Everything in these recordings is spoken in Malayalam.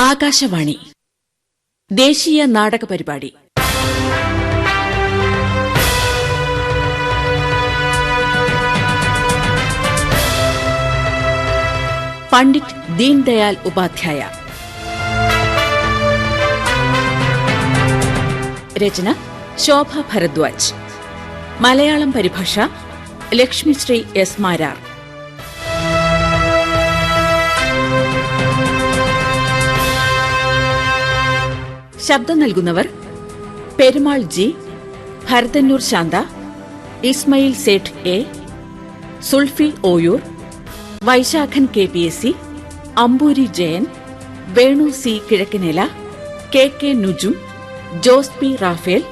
ആകാശവാണി ദേശീയ നാടക പരിപാടി. പണ്ഡിറ്റ് ദീൻദയാൽ ഉപാധ്യായ. രചന ശോഭ ഭരദ്വാജ്. മലയാളം പരിഭാഷ ലക്ഷ്മിശ്രീ എസ് മാരാർ. ശബ്ദം നൽകുന്നവർ Perumal G, Bharathannoor Shantha, Ismail Sait A, Sulfi Oyoor, Vaishakhan KPSC, Ampoori Jayan, Venu C Kizhakkanela, KK Nujum, Jose P Raphael,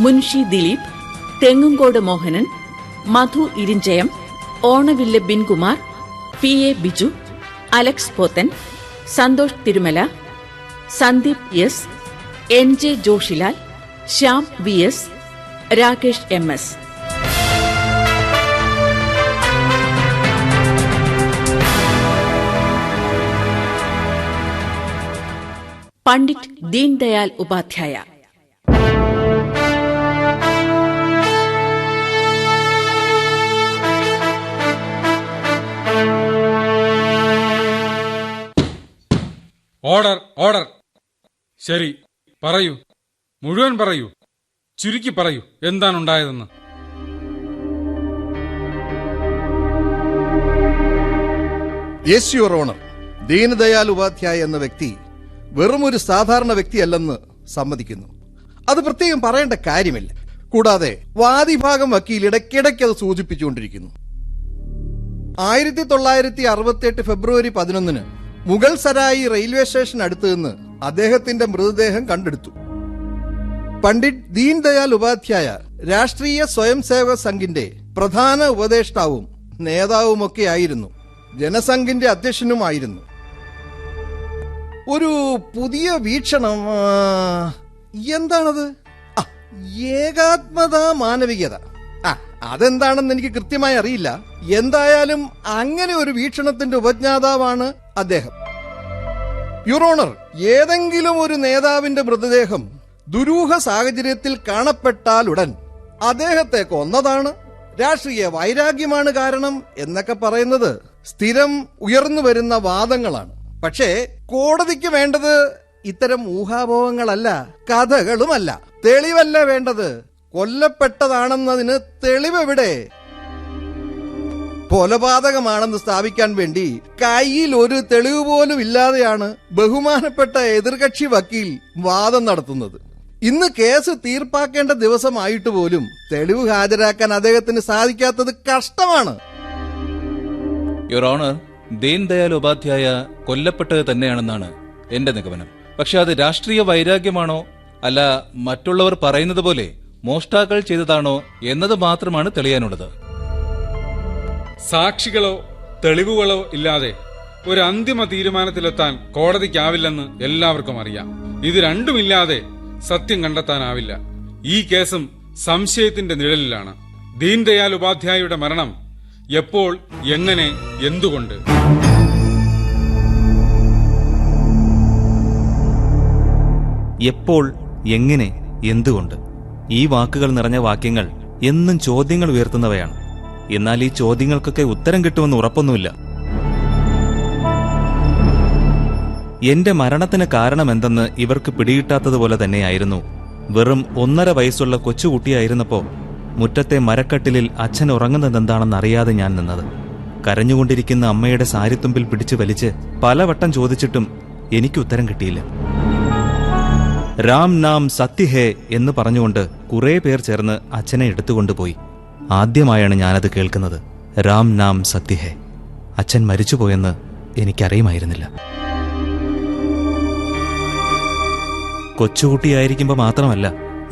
Munshi Dileep, Thengumcode Mohanan, Madhu Irinchayam, Onavillu Binkumar, PA Biju, Alex Pothan, Santhosh Thirumala, Sandeep S, NJ Joshilal, Shyam VS, Rakesh MS. Pandit Deendayal Upadhyaya. Order, order. ശരി, പറയൂ, മുഴുവൻ പറയൂ, ചുരുക്കി പറയൂ, എന്താണുണ്ടായതെന്ന്. Yes your honour, Deendayal Upadhyaya എന്ന വ്യക്തി വെറുമൊരു സാധാരണ വ്യക്തിയല്ലെന്ന് സമ്മതിക്കുന്നു. അത് പ്രത്യേകം പറയേണ്ട കാര്യമില്ല. കൂടാതെ വാദിഭാഗം വക്കീൽ ഇടയ്ക്കിടയ്ക്ക് അത് സൂചിപ്പിച്ചുകൊണ്ടിരിക്കുന്നു. 1968 ഫെബ്രുവരി 11 മുഗൾ സരായി റെയിൽവേ സ്റ്റേഷൻ അടുത്ത് നിന്ന് അദ്ദേഹത്തിന്റെ മൃതദേഹം കണ്ടെടുത്തു. പണ്ഡിറ്റ് ദീൻദയാൽ ഉപാധ്യായ രാഷ്ട്രീയ സ്വയം സേവക സംഘിന്റെ പ്രധാന ഉപദേഷ്ടാവും നേതാവുമൊക്കെയായിരുന്നു. ജനസംഘിന്റെ അധ്യക്ഷനുമായിരുന്നു. ഒരു പുതിയ വീക്ഷണം, എന്താണത്? ഏകാത്മത, മാനവികത. അതെന്താണെന്ന് എനിക്ക് കൃത്യമായി അറിയില്ല. എന്തായാലും അങ്ങനെ ഒരു വീക്ഷണത്തിന്റെ ഉപജ്ഞാതാവാണ് അദ്ദേഹം. യുവർ ഓണർ, ഏതെങ്കിലും ഒരു നേതാവിന്റെ മൃതദേഹം ദുരൂഹ സാഹചര്യത്തിൽ കാണപ്പെട്ടാലുടൻ അദ്ദേഹത്തെ കൊന്നതാണ്, രാഷ്ട്രീയ വൈരാഗ്യമാണ് കാരണം എന്നൊക്കെ പറയുന്നത് സ്ഥിരം ഉയർന്നു വരുന്ന വാദങ്ങളാണ്. പക്ഷേ കോടതിക്ക് വേണ്ടത് ഇത്തരം ഊഹാപോഹങ്ങളല്ല, കഥകളുമല്ല. തെളിവല്ല വേണ്ടത്, കൊല്ലപ്പെട്ടതാണെന്നതിന് തെളിവെവിടെ? കൊലപാതകമാണെന്ന് സ്ഥാപിക്കാൻ വേണ്ടി കയ്യിൽ ഒരു തെളിവ് പോലും ഇല്ലാതെയാണ് ബഹുമാനപ്പെട്ട എതിർകക്ഷി വക്കീൽ വാദം നടത്തുന്നത്. ഇന്ന് കേസ് തീർപ്പാക്കേണ്ട ദിവസമായിട്ട് പോലും തെളിവ് ഹാജരാക്കാൻ അദ്ദേഹത്തിന് സാധിക്കാത്തത് കഷ്ടമാണ്. യുവർ ഓണർ, ദീൻദയാൽ ഉപാധ്യായ കൊല്ലപ്പെട്ടത് തന്നെയാണെന്നാണ് എന്റെ നിഗമനം. പക്ഷെ അത് രാഷ്ട്രീയ വൈരാഗ്യമാണോ അല്ല മറ്റുള്ളവർ പറയുന്നത് പോലെ മോഷ്ടാക്കൾ ചെയ്തതാണോ എന്നത് മാത്രമാണ് തെളിയാനുള്ളത്. സാക്ഷികളോ തെളിവുകളോ ഇല്ലാതെ ഒരു അന്തിമ തീരുമാനത്തിലെത്താൻ കോടതിക്കാവില്ലെന്ന് എല്ലാവർക്കും അറിയാം. ഇത് രണ്ടുമില്ലാതെ സത്യം കണ്ടെത്താനാവില്ല. ഈ കേസും സംശയത്തിന്റെ നിഴലിലാണ്. ദീൻദയാൽ ഉപാധ്യായയുടെ മരണം എപ്പോൾ, എങ്ങനെ, എന്തുകൊണ്ട്? എപ്പോൾ, എങ്ങനെ, എന്തുകൊണ്ട്? ഈ വാക്കുകൾ നിറഞ്ഞ വാക്യങ്ങൾ എന്നും ചോദ്യങ്ങൾ ഉയർത്തുന്നവയാണ്. എന്നാൽ ഈ ചോദ്യങ്ങൾക്കൊക്കെ ഉത്തരം കിട്ടുമെന്ന് ഉറപ്പൊന്നുമില്ല. എന്റെ മരണത്തിന് കാരണമെന്തെന്ന് ഇവർക്ക് പിടികിട്ടാത്തതുപോലെ തന്നെയായിരുന്നു വെറും 1.5 വയസ്സുള്ള കൊച്ചുകുട്ടിയായിരുന്നപ്പോ മുറ്റത്തെ മരക്കട്ടിലിൽ അച്ഛൻ ഉറങ്ങുന്നതെന്താണെന്നറിയാതെ ഞാൻ നിന്നത്. കരഞ്ഞുകൊണ്ടിരിക്കുന്ന അമ്മയുടെ സാരിത്തുമ്പിൽ പിടിച്ചു വലിച്ച് പലവട്ടം ചോദിച്ചിട്ടും എനിക്ക് ഉത്തരം കിട്ടിയില്ല. രാം നാം സത്യഹേ എന്ന് പറഞ്ഞുകൊണ്ട് കുറെ പേർ ചേർന്ന് അച്ഛനെ എടുത്തുകൊണ്ടുപോയി. ആദ്യമായാണ് ഞാനത് കേൾക്കുന്നത്. രാം നാം സത്യഹേ. അച്ഛൻ മരിച്ചുപോയെന്ന് എനിക്കറിയുമായിരുന്നില്ല. കൊച്ചുകുട്ടിയായിരിക്കുമ്പോൾ മാത്രമല്ല,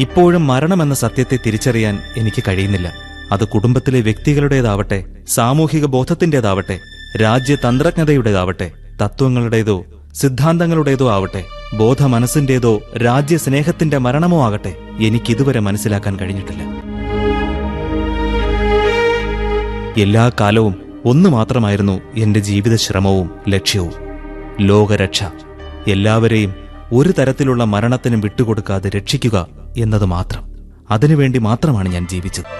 ഇപ്പോഴും മരണമെന്ന സത്യത്തെ തിരിച്ചറിയാൻ എനിക്ക് കഴിയുന്നില്ല. അത് കുടുംബത്തിലെ വ്യക്തികളുടേതാവട്ടെ, സാമൂഹിക ബോധത്തിന്റേതാവട്ടെ, രാജ്യതന്ത്രജ്ഞതയുടേതാവട്ടെ, തത്വങ്ങളുടേതോ സിദ്ധാന്തങ്ങളുടേതോ ആവട്ടെ, ബോധ മനസ്സിന്റേതോ രാജ്യസ്നേഹത്തിന്റെ മരണമോ ആകട്ടെ, എനിക്കിതുവരെ മനസ്സിലാക്കാൻ കഴിഞ്ഞിട്ടില്ല. എല്ലാ കാലവും ഒന്നു മാത്രമായിരുന്നു എന്റെ ജീവിതശ്രമവും ലക്ഷ്യവും: ലോകരക്ഷ. എല്ലാവരെയും ഒരു തരത്തിലുള്ള മരണത്തിനും വിട്ടുകൊടുക്കാതെ രക്ഷിക്കുക എന്നത് മാത്രം. അതിനുവേണ്ടി മാത്രമാണ് ഞാൻ ജീവിച്ചത്.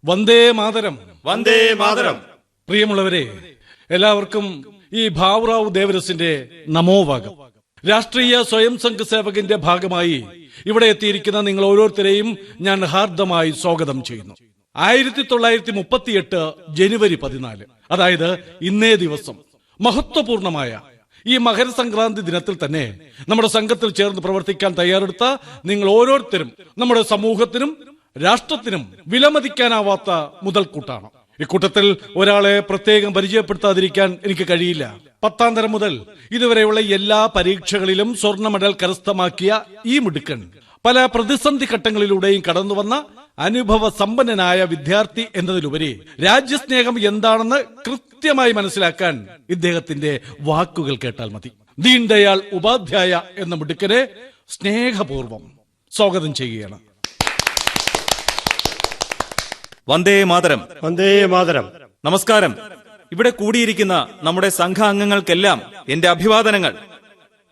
വന്ദേ മാതരം. വന്ദേ മാതരം. പ്രിയമുള്ളവരെ, എല്ലാവർക്കും ഈ ഭാവറാവു ദേവരസിന്റെ നമോവാകം. രാഷ്ട്രീയ സ്വയം സംഘ് സേവകിന്റെ ഭാഗമായി ഇവിടെ എത്തിയിരിക്കുന്ന നിങ്ങൾ ഓരോരുത്തരെയും ഞാൻ ഹാർദമായി സ്വാഗതം ചെയ്യുന്നു. 1938 ജനുവരി 14, അതായത് ഇന്നേ ദിവസം മഹത്വപൂർണമായ ഈ മകരസംക്രാന്തി ദിനത്തിൽ തന്നെ നമ്മുടെ സംഘത്തിൽ ചേർന്ന് പ്രവർത്തിക്കാൻ തയ്യാറെടുത്ത നിങ്ങൾ ഓരോരുത്തരും നമ്മുടെ സമൂഹത്തിനും രാഷ്ട്രത്തിനും വിലമതിക്കാനാവാത്ത മുതൽക്കൂട്ടാണ്. ഇക്കൂട്ടത്തിൽ ഒരാളെ പ്രത്യേകം പരിചയപ്പെടുത്താതിരിക്കാൻ എനിക്ക് കഴിയില്ല. 10ാം തരം മുതൽ ഇതുവരെയുള്ള എല്ലാ പരീക്ഷകളിലും സ്വർണ്ണ മെഡൽ കരസ്ഥമാക്കിയ ഈ മിടുക്കൻ പല പ്രതിസന്ധി ഘട്ടങ്ങളിലൂടെയും കടന്നുവന്ന അനുഭവ സമ്പന്നനായ വിദ്യാർത്ഥി എന്നതിലുപരി രാജ്യസ്നേഹം എന്താണെന്ന് കൃത്യമായി മനസ്സിലാക്കാൻ ഇദ്ദേഹത്തിന്റെ വാക്കുകൾ കേട്ടാൽ മതി. ദീൻ ദയാൽ ഉപാധ്യായ എന്ന മിടുക്കനെ സ്നേഹപൂർവം സ്വാഗതം ചെയ്യുകയാണ്. വന്ദേ മാതരം. വന്ദേ മാതരം. നമസ്കാരം. ഇവിടെ കൂടിയിരിക്കുന്ന നമ്മുടെ സംഘാംഗങ്ങൾക്കെല്ലാം എന്റെ അഭിവാദനങ്ങൾ.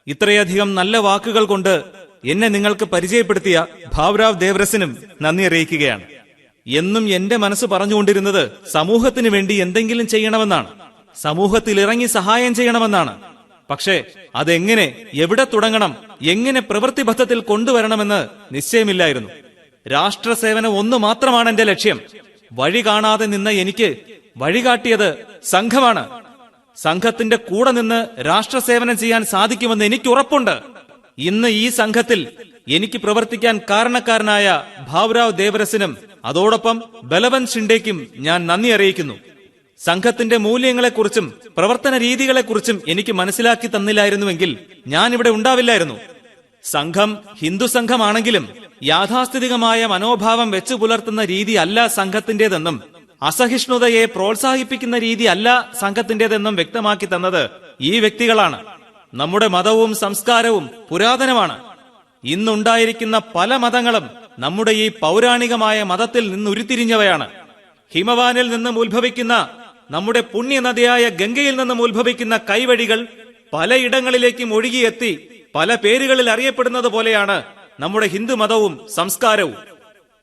ഇത്രയധികം നല്ല വാക്കുകൾ കൊണ്ട് എന്നെ നിങ്ങൾക്ക് പരിചയപ്പെടുത്തിയ ഭാവ്രാവ് ദേവരസിനും നന്ദി അറിയിക്കുകയാണ്. എന്നും എന്റെ മനസ്സ് പറഞ്ഞുകൊണ്ടിരുന്നത് സമൂഹത്തിന് വേണ്ടി എന്തെങ്കിലും ചെയ്യണമെന്നാണ്, സമൂഹത്തിൽ ഇറങ്ങി സഹായം ചെയ്യണമെന്നാണ്. പക്ഷേ അതെങ്ങനെ, എവിടെ തുടങ്ങണം, എങ്ങനെ പ്രവൃത്തിബദ്ധത്തിൽ കൊണ്ടുവരണമെന്ന് നിശ്ചയമില്ലായിരുന്നു. രാഷ്ട്രസേവനം ഒന്നു മാത്രമാണ് എന്റെ ലക്ഷ്യം. വഴി കാണാതെ നിന്ന എനിക്ക് വഴികാട്ടിയത് സംഘമാണ്. സംഘത്തിന്റെ കൂടെ നിന്ന് രാഷ്ട്രസേവനം ചെയ്യാൻ സാധിക്കുമെന്ന് എനിക്ക് ഉറപ്പുണ്ട്. ഇന്ന് ഈ സംഘത്തിൽ എനിക്ക് പ്രവർത്തിക്കാൻ കാരണക്കാരനായ ഭാവ്രാവ് ദേവരസിനും അതോടൊപ്പം ബലവന്ത് ഷിൻഡേക്കും ഞാൻ നന്ദി അറിയിക്കുന്നു. സംഘത്തിന്റെ മൂല്യങ്ങളെക്കുറിച്ചും പ്രവർത്തന രീതികളെക്കുറിച്ചും എനിക്ക് മനസ്സിലാക്കി തന്നില്ലായിരുന്നുവെങ്കിൽ ഞാൻ ഇവിടെ ഉണ്ടാവില്ലായിരുന്നു. സംഘം ഹിന്ദു സംഘമാണെങ്കിലും യാഥാസ്ഥിതികമായ മനോഭാവം വെച്ചു പുലർത്തുന്ന രീതി അല്ല സംഘത്തിന്റേതെന്നും അസഹിഷ്ണുതയെ പ്രോത്സാഹിപ്പിക്കുന്ന രീതി അല്ല സംഘത്തിന്റേതെന്നും വ്യക്തമാക്കി തന്നത് ഈ വ്യക്തികളാണ്. നമ്മുടെ മതവും സംസ്കാരവും പുരാതനമാണ്. ഇന്നുണ്ടായിരിക്കുന്ന പല മതങ്ങളും നമ്മുടെ ഈ പൗരാണികമായ മതത്തിൽ നിന്ന് ഉരുത്തിരിഞ്ഞവയാണ്. ഹിമവാനിൽ നിന്നും ഉത്ഭവിക്കുന്ന നമ്മുടെ പുണ്യനദിയായ ഗംഗയിൽ നിന്നും ഉത്ഭവിക്കുന്ന കൈവഴികൾ പലയിടങ്ങളിലേക്കും ഒഴുകിയെത്തി പല പേരുകളിൽ അറിയപ്പെടുന്നത് പോലെയാണ് നമ്മുടെ ഹിന്ദുമതവും സംസ്കാരവും.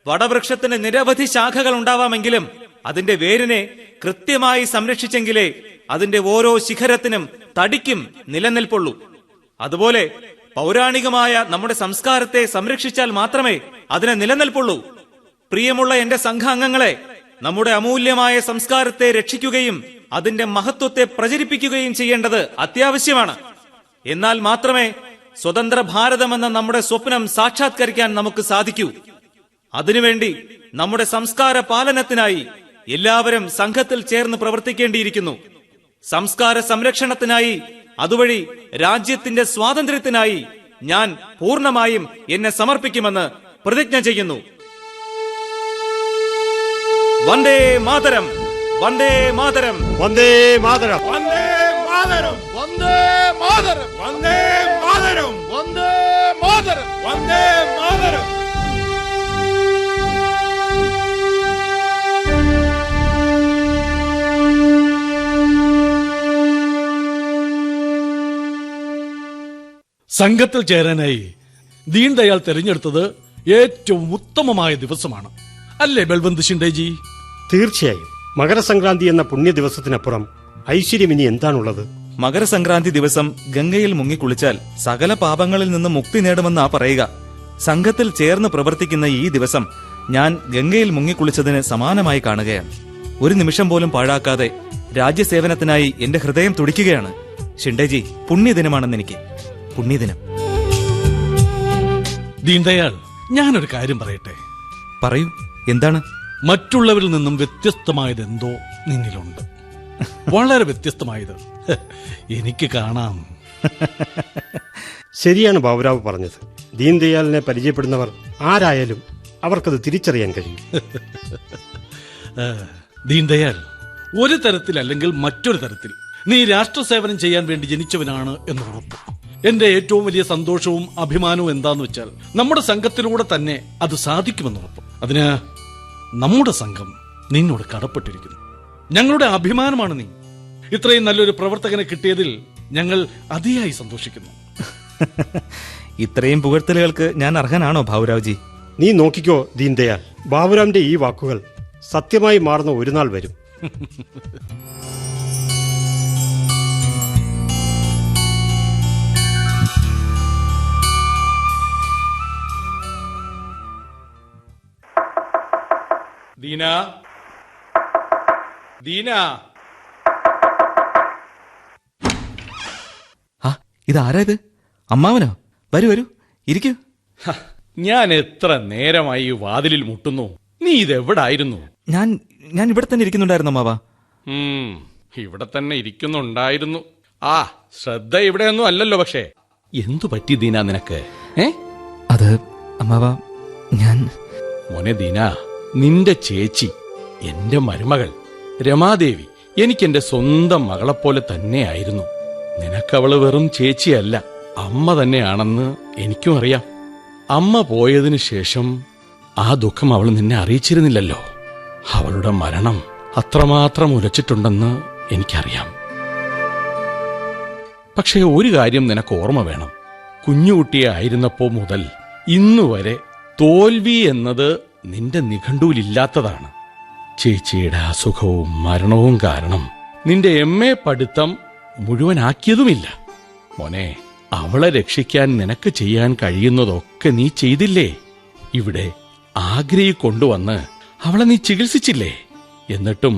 വടവൃക്ഷത്തിന് നിരവധി ശാഖകൾ ഉണ്ടാവാമെങ്കിലും അതിന്റെ വേരിനെ കൃത്യമായി സംരക്ഷിച്ചെങ്കിലേ അതിന്റെ ഓരോ ശിഖരത്തിനും തടിക്കും നിലനിൽപ്പുള്ളൂ. അതുപോലെ പൗരാണികമായ നമ്മുടെ സംസ്കാരത്തെ സംരക്ഷിച്ചാൽ മാത്രമേ അതിന് നിലനിൽപ്പുള്ളൂ. പ്രിയമുള്ള എന്റെ സംഘാംഗങ്ങളെ, നമ്മുടെ അമൂല്യമായ സംസ്കാരത്തെ രക്ഷിക്കുകയും അതിന്റെ മഹത്വത്തെ പ്രചരിപ്പിക്കുകയും ചെയ്യേണ്ടത് അത്യാവശ്യമാണ്. എന്നാൽ മാത്രമേ സ്വതന്ത്ര ഭാരതമെന്ന നമ്മുടെ സ്വപ്നം സാക്ഷാത്കരിക്കാൻ നമുക്ക് സാധിക്കൂ. അതിനുവേണ്ടി നമ്മുടെ സംസ്കാര പാലനത്തിനായി എല്ലാവരും സംഘത്തിൽ ചേർന്ന് പ്രവർത്തിക്കേണ്ടിയിരിക്കുന്നു. സംസ്കാര സംരക്ഷണത്തിനായി, അതുവഴി രാജ്യത്തിന്റെ സ്വാതന്ത്ര്യത്തിനായി ഞാൻ പൂർണ്ണമായും എന്നെ സമർപ്പിക്കുമെന്ന് പ്രതിജ്ഞ ചെയ്യുന്നു. വന്ദേ മാതരം. വന്ദേ മാതരം. വന്ദേ മാതരം. വന്ദേ മാതരം. വന്ദേ മാതരം. വന്ദേ മാതരം. വന്ദേ മാതരം. വന്ദേ മാതരം. സംഘത്തിൽ ചേരാനായി ദീൻ ദയാൽ തെരഞ്ഞെടുത്തത് ഏറ്റവും ഉത്തമമായ ദിവസമാണ്, അല്ലേ ബൽവന്ത് ഷിൻഡേജി? തീർച്ചയായും. മകരസംക്രാന്തി എന്ന പുണ്യ ദിവസത്തിനപ്പുറം ഐശ്വര്യം ഇനി എന്താണുള്ളത്? മകരസംക്രാന്തി ദിവസം ഗംഗയിൽ മുങ്ങിക്കുളിച്ചാൽ സകല പാപങ്ങളിൽ നിന്ന് മുക്തി നേടുമെന്നാ പറയുക. സംഘത്തിൽ ചേർന്ന് പ്രവർത്തിക്കുന്ന ഈ ദിവസം ഞാൻ ഗംഗയിൽ മുങ്ങിക്കുളിച്ചതിന് സമാനമായി കാണുകയാണ്. ഒരു നിമിഷം പോലും പാഴാക്കാതെ രാജ്യസേവനത്തിനായി എന്റെ ഹൃദയം തുടിക്കുകയാണ്. ഷിൻഡേജി, പുണ്യദിനമാണെന്നെനിക്ക്. പുണ്യദിനം. ദീൻദയാൽ, ഞാനൊരു കാര്യം പറയട്ടെ. പറയൂ, എന്താണ്? മറ്റുള്ളവരിൽ നിന്നും വ്യത്യസ്തമായതെന്തോ നിന്നിലുണ്ട്. വളരെ വ്യത്യസ്തമായത് എനിക്ക് കാണാം. ശരിയാണ് ബാബുരാവ് പറഞ്ഞത്. ദീൻദയാലിനെ പരിചയപ്പെടുന്നവർ ആരായാലും അവർക്കത് തിരിച്ചറിയാൻ കഴിയും. ദീൻദയാൽ, ഒരു തരത്തിൽ അല്ലെങ്കിൽ മറ്റൊരു തരത്തിൽ നീ രാഷ്ട്രസേവനം ചെയ്യാൻ വേണ്ടി ജനിച്ചവനാണ് എന്ന് ഉറപ്പ്. എന്റെ ഏറ്റവും വലിയ സന്തോഷവും അഭിമാനവും എന്താന്ന് വെച്ചാൽ നമ്മുടെ സംഘത്തിലൂടെ തന്നെ അത് സാധിക്കുമെന്നുറപ്പ്. അതിന് നമ്മുടെ സംഘം നിന്നോട് കടപ്പെട്ടിരിക്കുന്നു. ഞങ്ങളുടെ അഭിമാനമാണ് നീ. ഇത്രയും നല്ലൊരു പ്രവർത്തകനെ കിട്ടിയതിൽ ഞങ്ങൾ അതിയായി സന്തോഷിക്കുന്നു. ഇത്രയും പുകഴ്ത്തലുകൾക്ക് ഞാൻ അർഹനാണോ ബാബുരാവ്ജി? നീ നോക്കിക്കോ ദീൻദയാൽ, ബാബുരാമിന്റെ ഈ വാക്കുകൾ സത്യമായി മാറുന്ന ഒരു നാൾ വരും. ദീന, ദീന. ആ, ഇതാരാ ഇത്? അമ്മാവനോ? വരൂ വരൂ, ഇരിക്കൂ. ഹ, ഞാൻ എത്ര നേരമായി ഈ വാതിലിൽ മുട്ടുന്നു. നീ ഇതെവിടായിരുന്നു? ഞാൻ ഇവിടെ തന്നെ ഇരിക്കുന്നുണ്ടായിരുന്നു അമ്മാവ. ഇവിടെ തന്നെ ഇരിക്കുന്നുണ്ടായിരുന്നു. ആ, ശ്രദ്ധ ഇവിടെയൊന്നും അല്ലല്ലോ. പക്ഷേ എന്തു പറ്റി ദീന നിനക്ക്? അത് അമ്മാവ, ഞാൻ മോനെ ദീന, നിന്റെ ചേച്ചി, എന്റെ മരുമകൾ രമാദേവി എനിക്കെന്റെ സ്വന്തം മകളെപ്പോലെ തന്നെയായിരുന്നു. നിനക്കവള് വെറും ചേച്ചിയല്ല, അമ്മ തന്നെയാണെന്ന് എനിക്കും അറിയാം. അമ്മ പോയതിനു ശേഷം ആ ദുഃഖം അവൾ നിന്നെ അറിയിച്ചിരുന്നില്ലല്ലോ. അവളുടെ മരണം അത്രമാത്രം ഉലച്ചിട്ടുണ്ടെന്ന് എനിക്കറിയാം. പക്ഷേ ഒരു കാര്യം നിനക്ക് ഓർമ്മ വേണം. കുഞ്ഞുകുട്ടിയായിരുന്നപ്പോ മുതൽ ഇന്നുവരെ തോൽവി എന്നത് നിന്റെ നിഘണ്ടുവിലില്ലാത്തതാണ്. ചേച്ചിയുടെ അസുഖവും മരണവും കാരണം നിന്റെ MA പഠിത്തം മുഴുവനാക്കിയതുമില്ല. മോനെ, അവളെ രക്ഷിക്കാൻ നിനക്ക് ചെയ്യാൻ കഴിയുന്നതൊക്കെ നീ ചെയ്തില്ലേ? ഇവിടെ ആഗ്രഹി കൊണ്ടുവന്ന് അവളെ നീ ചികിത്സിച്ചില്ലേ? എന്നിട്ടും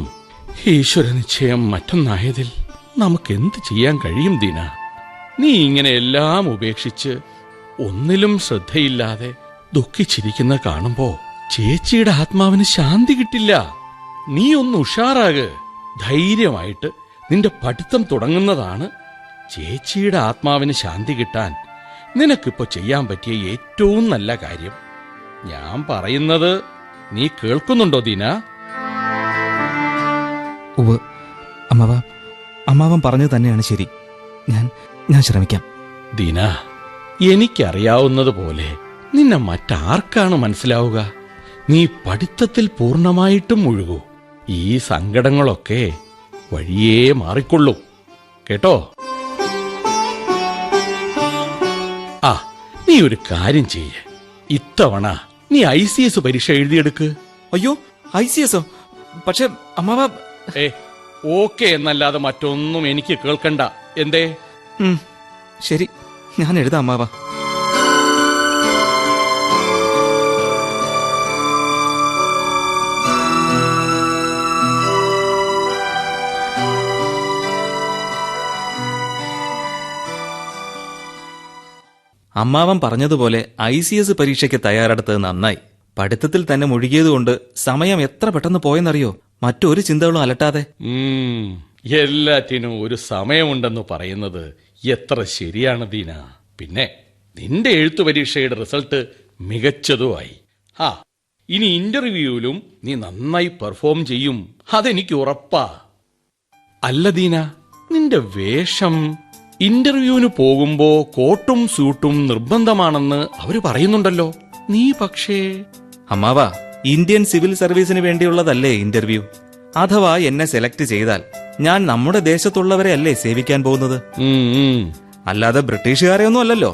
ഈശ്വര നിശ്ചയം മറ്റൊന്നായതിൽ നമുക്കെന്ത് ചെയ്യാൻ കഴിയും ദീന? നീ ഇങ്ങനെ എല്ലാം ഉപേക്ഷിച്ച് ഒന്നിലും ശ്രദ്ധയില്ലാതെ ദുഃഖിച്ചിരിക്കുന്ന കാണുമ്പോ ചേച്ചിയുടെ ആത്മാവിന് ശാന്തി കിട്ടില്ല. നീ ഒന്ന് ഉഷാറാക്. ധൈര്യമായിട്ട് നിന്റെ പഠിത്തം തുടങ്ങുന്നതാണ് ചേച്ചിയുടെ ആത്മാവിന് ശാന്തി കിട്ടാൻ നിനക്കിപ്പോ ചെയ്യാൻ പറ്റിയ ഏറ്റവും നല്ല കാര്യം. ഞാൻ പറയുന്നത് നീ കേൾക്കുന്നുണ്ടോ ദീന? ഉവ്വ് അമ്മാവ, അമ്മാവൻ പറഞ്ഞത് തന്നെയാണ് ശരി. ഞാൻ ശ്രമിക്കാം. ദീന, എനിക്കറിയാവുന്നതുപോലെ നിന്നെ മറ്റാർക്കാണ് മനസ്സിലാവുക? നീ പഠിത്തത്തിൽ പൂർണ്ണമായിട്ടും മുഴുകൂ. ഈ സങ്കടങ്ങളൊക്കെ വഴിയേ മാറിക്കൊള്ളും കേട്ടോ. ആ, നീ ഒരു കാര്യം ചെയ്യ്. ഇത്തവണ നീ ICS പരീക്ഷ എഴുതിയെടുക്ക്. അയ്യോ, ICS? പക്ഷെ അമ്മാവ... ഓക്കെ എന്നല്ലാതെ മറ്റൊന്നും എനിക്ക് കേൾക്കണ്ട. എന്തേ? ശരി, ഞാൻ എഴുതാം അമ്മാവ. അമ്മാവൻ പറഞ്ഞതുപോലെ ICS പരീക്ഷയ്ക്ക് തയ്യാറെടുത്തത് നന്നായി. പഠിത്തത്തിൽ തന്നെ മുഴുകിയതുകൊണ്ട് സമയം എത്ര പെട്ടെന്ന് പോയെന്നറിയോ? മറ്റൊരു ചിന്തകളും അലട്ടാതെ. എല്ലാറ്റിനും ഒരു സമയമുണ്ടെന്ന് പറയുന്നത് എത്ര ശരിയാണ് ദീന. പിന്നെ നിന്റെ എഴുത്തു പരീക്ഷയുടെ റിസൾട്ട് മികച്ചതുമായി. ഇനി ഇന്റർവ്യൂവിലും നീ നന്നായി പെർഫോം ചെയ്യും, അതെനിക്ക് ഉറപ്പാ. അല്ല ദീന, നിന്റെ വേഷം ഇന്റർവ്യൂവിന് പോകുമ്പോ കോട്ടും സൂട്ടും നിർബന്ധമാണെന്ന് അവര് പറയുന്നുണ്ടല്ലോ. നീ പക്ഷേ... അമ്മാവ, ഇന്ത്യൻ സിവിൽ സർവീസിന് വേണ്ടിയുള്ളതല്ലേ ഇന്റർവ്യൂ? അഥവാ എന്നെ സെലക്ട് ചെയ്താൽ ഞാൻ നമ്മുടെ ദേശത്തുള്ളവരെ അല്ലേ സേവിക്കാൻ പോകുന്നത്, അല്ലാതെ ബ്രിട്ടീഷുകാരെ ഒന്നും അല്ലല്ലോ.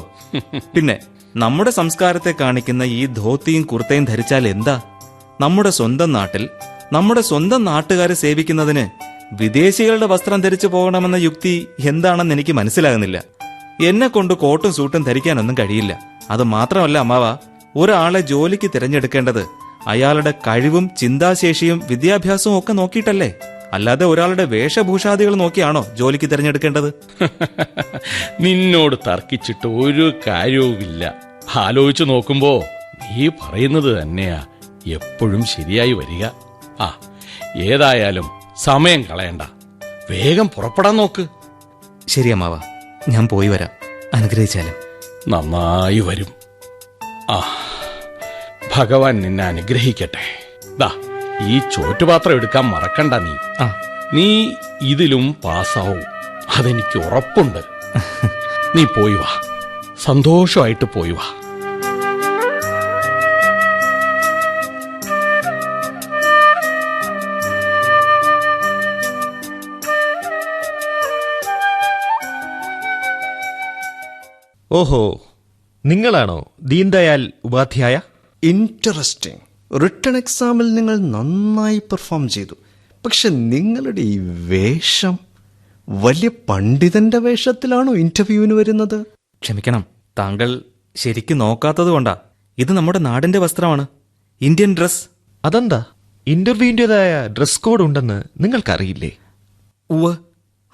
പിന്നെ നമ്മുടെ സംസ്കാരത്തെ കാണിക്കുന്ന ഈ ധോത്തിയും കുർത്തയും ധരിച്ചാൽ എന്താ? നമ്മുടെ സ്വന്തം നാട്ടിൽ നമ്മുടെ സ്വന്തം നാട്ടുകാരെ സേവിക്കുന്നതിന് വിദേശികളുടെ വസ്ത്രം ധരിച്ചു പോകണമെന്ന യുക്തി എന്താണെന്ന് എനിക്ക് മനസ്സിലാകുന്നില്ല. എന്നെ കൊണ്ട് കോട്ടും സൂട്ടും ധരിക്കാനൊന്നും കഴിയില്ല. അത് മാത്രമല്ല അമ്മാവ, ഒരാളെ ജോലിക്ക് തിരഞ്ഞെടുക്കേണ്ടത് അയാളുടെ കഴിവും ചിന്താശേഷിയും വിദ്യാഭ്യാസവും ഒക്കെ നോക്കിയിട്ടല്ലേ, അല്ലാതെ ഒരാളുടെ വേഷഭൂഷാദികൾ നോക്കിയാണോ ജോലിക്ക് തിരഞ്ഞെടുക്കേണ്ടത്? നിന്നോട് തർക്കിച്ചിട്ട് ഒരു കാര്യവുമില്ല. ആലോചിച്ചു നോക്കുമ്പോ നീ പറയുന്നത് തന്നെയാ എപ്പോഴും ശരിയായി വരിക. ഏതായാലും സമയം കളയണ്ട, വേഗം പുറപ്പെടാൻ നോക്ക്. ശരി അമ്മാവ, ഞാൻ പോയി വരാം. അനുഗ്രഹിച്ചാലും. നന്നായി വരും. ഭഗവാൻ നിന്നെ അനുഗ്രഹിക്കട്ടെ. ഈ ചോറ്റുപാത്രം എടുക്കാൻ മറക്കണ്ട നീ. നീ ഇതിലും പാസ്സാവും, അതെനിക്ക് ഉറപ്പുണ്ട്. നീ പോയി വാ, സന്തോഷമായിട്ട് പോയി വാ. ഓഹോ, നിങ്ങളാണോ ദീൻദയാൽ ഉപാധ്യായ? ഇൻട്രസ്റ്റിംഗ്. റിട്ടൺ എക്സാമിൽ നിങ്ങൾ നന്നായി പെർഫോം ചെയ്തു. പക്ഷെ നിങ്ങളുടെ ഈ വേഷം, വലിയ പണ്ഡിതന്റെ വേഷത്തിലാണോ ഇന്റർവ്യൂവിന് വരുന്നത്? ക്ഷമിക്കണം, താങ്കൾ ശരിക്കും നോക്കാത്തത് കൊണ്ടാ. ഇത് നമ്മുടെ നാടിന്റെ വസ്ത്രമാണ്, ഇന്ത്യൻ ഡ്രസ്. അതെന്താ, ഇന്റർവ്യൂവിൻ്റെതായ ഡ്രസ് കോഡ് ഉണ്ടെന്ന് നിങ്ങൾക്കറിയില്ലേ? ഉവ്വ്,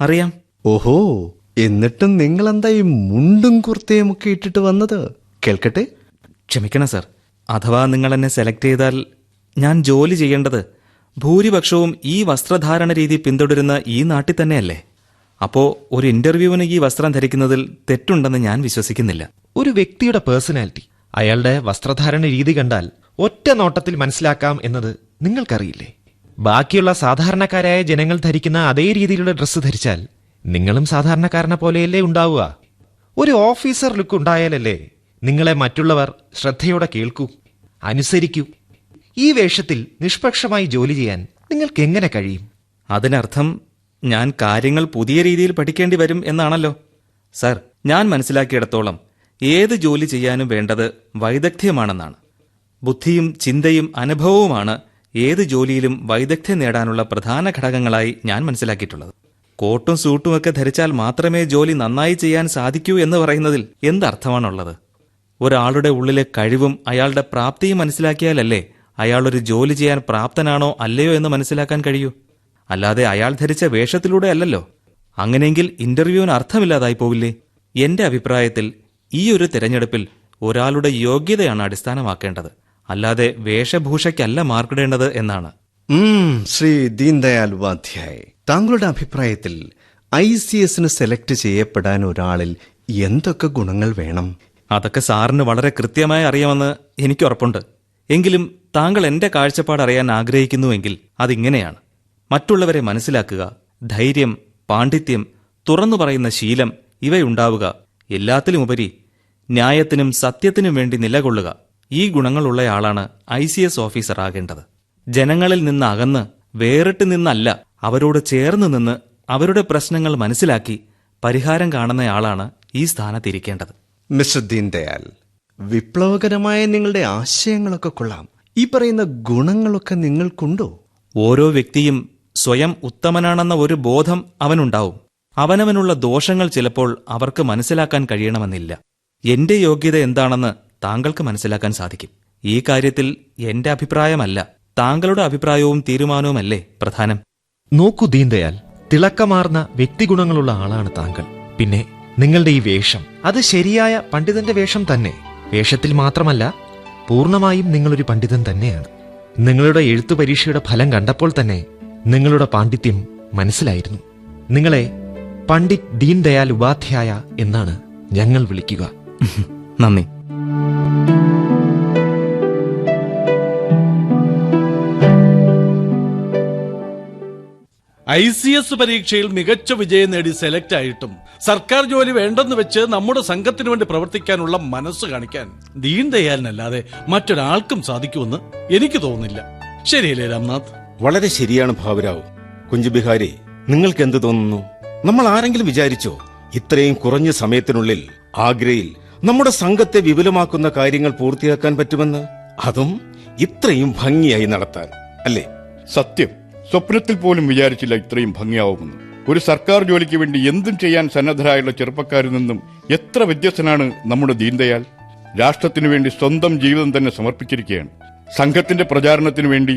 അറിയാം. ഓഹോ, എന്നിട്ടും നിങ്ങളെന്താ ഈ മുണ്ടും കുർത്തയും ഒക്കെ ഇട്ടിട്ട് വന്നത്? കേൾക്കട്ടെ. ക്ഷമിക്കണം സർ, അഥവാ നിങ്ങൾ എന്നെ സെലക്ട് ചെയ്താൽ ഞാൻ ജോലി ചെയ്യേണ്ടത് ഭൂരിപക്ഷവും ഈ വസ്ത്രധാരണ രീതി പിന്തുടരുന്ന ഈ നാട്ടിൽ തന്നെയല്ലേ? അപ്പോ ഒരു ഇന്റർവ്യൂവിന് ഈ വസ്ത്രം ധരിക്കുന്നതിൽ തെറ്റുണ്ടെന്ന് ഞാൻ വിശ്വസിക്കുന്നില്ല. ഒരു വ്യക്തിയുടെ പേഴ്സണാലിറ്റി, അയാളുടെ വസ്ത്രധാരണ രീതി കണ്ടാൽ ഒറ്റ നോട്ടത്തിൽ മനസ്സിലാക്കാം എന്നത് നിങ്ങൾക്കറിയില്ലേ? ബാക്കിയുള്ള സാധാരണക്കാരായ ജനങ്ങൾ ധരിക്കുന്ന അതേ രീതിയിലുള്ള ഡ്രസ്സ് ധരിച്ചാൽ നിങ്ങളും സാധാരണക്കാരനെ പോലെയല്ലേ ഉണ്ടാവുക? ഒരു ഓഫീസർ ലുക്ക് ഉണ്ടായാലല്ലേ നിങ്ങളെ മറ്റുള്ളവർ ശ്രദ്ധയോടെ കേൾക്കൂ, അനുസരിക്കൂ. ഈ വേഷത്തിൽ നിഷ്പക്ഷമായി ജോലി ചെയ്യാൻ നിങ്ങൾക്ക് എങ്ങനെ കഴിയും? അതിനർത്ഥം ഞാൻ കാര്യങ്ങൾ പുതിയ രീതിയിൽ പഠിക്കേണ്ടി വരും എന്നാണല്ലോ. സർ, ഞാൻ മനസ്സിലാക്കിയിടത്തോളം ഏത് ജോലി ചെയ്യാനും വേണ്ടത് വൈദഗ്ധ്യമാണെന്നാണ്. ബുദ്ധിയും ചിന്തയും അനുഭവവുമാണ് ഏത് ജോലിയിലും വൈദഗ്ധ്യം നേടാനുള്ള പ്രധാന ഘടകങ്ങളായി ഞാൻ മനസ്സിലാക്കിയിട്ടുള്ളത്. കോട്ടും സൂട്ടുമൊക്കെ ധരിച്ചാൽ മാത്രമേ ജോലി നന്നായി ചെയ്യാൻ സാധിക്കൂ എന്ന് പറയുന്നതിൽ എന്തർത്ഥമാണുള്ളത്? ഒരാളുടെ ഉള്ളിലെ കഴിവും അയാളുടെ പ്രാപ്തിയും മനസ്സിലാക്കിയാലല്ലേ അയാളൊരു ജോലി ചെയ്യാൻ പ്രാപ്തനാണോ അല്ലയോ എന്ന് മനസ്സിലാക്കാൻ കഴിയൂ. അല്ലാതെ അയാൾ ധരിച്ച വേഷത്തിലൂടെ അല്ലല്ലോ. അങ്ങനെയെങ്കിൽ ഇന്റർവ്യൂവിന് അർത്ഥമില്ലാതായി പോവില്ലേ? എന്റെ അഭിപ്രായത്തിൽ ഈ ഒരു തിരഞ്ഞെടുപ്പിൽ ഒരാളുടെ യോഗ്യതയാണ് അടിസ്ഥാനമാക്കേണ്ടത്, അല്ലാതെ വേഷഭൂഷയ്ക്കല്ല മാർക്കിടേണ്ടത് എന്നാണ്. ശ്രീ ദീൻദയാൽ ഉപാധ്യായ്, താങ്കളുടെ അഭിപ്രായത്തിൽ ICS സെലക്ട് ചെയ്യപ്പെടാൻ ഒരാളിൽ എന്തൊക്കെ ഗുണങ്ങൾ വേണം? അതൊക്കെ സാറിന് വളരെ കൃത്യമായി അറിയാമെന്ന് എനിക്ക് ഉറപ്പുണ്ട്. എങ്കിലും താങ്കൾ എന്റെ കാഴ്ചപ്പാട് അറിയാൻ ആഗ്രഹിക്കുന്നുവെങ്കിൽ അതിങ്ങനെയാണ്: മറ്റുള്ളവരെ മനസ്സിലാക്കുക, ധൈര്യം, പാണ്ഡിത്യം, തുറന്നു പറയുന്ന ശീലം ഇവയുണ്ടാവുക, എല്ലാത്തിലുമുപരി ന്യായത്തിനും സത്യത്തിനും വേണ്ടി നിലകൊള്ളുക. ഈ ഗുണങ്ങളുള്ളയാളാണ് ICS ഓഫീസർ ആകേണ്ടത്. ജനങ്ങളിൽ നിന്ന് അകന്ന് വേറിട്ട് നിന്നല്ല, അവരോട് ചേർന്ന് നിന്ന് അവരുടെ പ്രശ്നങ്ങൾ മനസ്സിലാക്കി പരിഹാരം കാണുന്നയാളാണ് ഈ സ്ഥാനത്തിരിക്കേണ്ടത്. മിസ്റ്റർ ദീൻദയാൽ, വിപ്ലവകരമായ നിങ്ങളുടെ ആശയങ്ങളൊക്കെ കൊള്ളാം. ഈ പറയുന്ന ഗുണങ്ങളൊക്കെ നിങ്ങൾക്കുണ്ടോ? ഓരോ വ്യക്തിയും സ്വയം ഉത്തമനാണെന്ന ഒരു ബോധം അവനുണ്ടാവും. അവനവനുള്ള ദോഷങ്ങൾ ചിലപ്പോൾ അവർക്ക് മനസ്സിലാക്കാൻ കഴിയണമെന്നില്ല. എന്റെ യോഗ്യത എന്താണെന്ന് താങ്കൾക്ക് മനസ്സിലാക്കാൻ സാധിക്കും. ഈ കാര്യത്തിൽ എന്റെ അഭിപ്രായമല്ല, താങ്കളുടെ അഭിപ്രായവും തീരുമാനവുമല്ലേ പ്രധാനം. നോക്കൂ ദീൻദയാൽ, തിളക്കമാർന്ന വ്യക്തിഗുണങ്ങളുള്ള ആളാണ് താങ്കൾ. പിന്നെ നിങ്ങളുടെ ഈ വേഷം, അത് ശരിയായ പണ്ഡിതന്റെ വേഷം തന്നെ. വേഷത്തിൽ മാത്രമല്ല, പൂർണ്ണമായും നിങ്ങളൊരു പണ്ഡിതൻ തന്നെയാണ്. നിങ്ങളുടെ എഴുത്തു പരീക്ഷയുടെ ഫലം കണ്ടപ്പോൾ തന്നെ നിങ്ങളുടെ പാണ്ഡിത്യം മനസ്സിലായിരുന്നു. നിങ്ങളെ പണ്ഡിറ്റ് ദീൻദയാൽ ഉപാധ്യായ എന്നാണ് ഞങ്ങൾ വിളിക്കുക. നന്ദി. ICS പരീക്ഷയിൽ മികച്ച വിജയം നേടി സെലക്ട് ആയിട്ടും സർക്കാർ ജോലി വേണ്ടെന്ന് വെച്ച് നമ്മുടെ സംഘത്തിനു വേണ്ടി പ്രവർത്തിക്കാനുള്ള മനസ്സ് കാണിക്കാൻ ദീൻദയാലിനല്ലാതെ മറ്റൊരാൾക്കും സാധിക്കുമെന്ന് എനിക്ക് തോന്നുന്നില്ല. ശരിയല്ലേ രാംനാഥ്? വളരെ ശരിയാണ് ഭാവരാവ്. കുഞ്ചുബിഹാരി, നിങ്ങൾക്ക് എന്ത് തോന്നുന്നു? നമ്മൾ ആരെങ്കിലും വിചാരിച്ചോ ഇത്രയും കുറഞ്ഞ സമയത്തിനുള്ളിൽ ആഗ്രയിൽ നമ്മുടെ സംഘത്തെ വിപുലമാക്കുന്ന കാര്യങ്ങൾ പൂർത്തിയാക്കാൻ പറ്റുമെന്ന്? അതും ഇത്രയും ഭംഗിയായി നടത്താൻ, അല്ലേ? സത്യം, സ്വപ്നത്തിൽ പോലും വിചാരിച്ചില്ല ഇത്രയും ഭംഗിയാവുമെന്ന്. ഒരു സർക്കാർ ജോലിക്ക് വേണ്ടി എന്തും ചെയ്യാൻ സന്നദ്ധരായുള്ള ചെറുപ്പക്കാരിൽ നിന്നും എത്ര വ്യത്യസ്തനാണ് നമ്മുടെ ദീൻദയാൽ. രാഷ്ട്രത്തിനു വേണ്ടി സ്വന്തം ജീവിതം തന്നെ സമർപ്പിച്ചിരിക്കുകയാണ്. സംഘത്തിന്റെ പ്രചാരണത്തിനു വേണ്ടി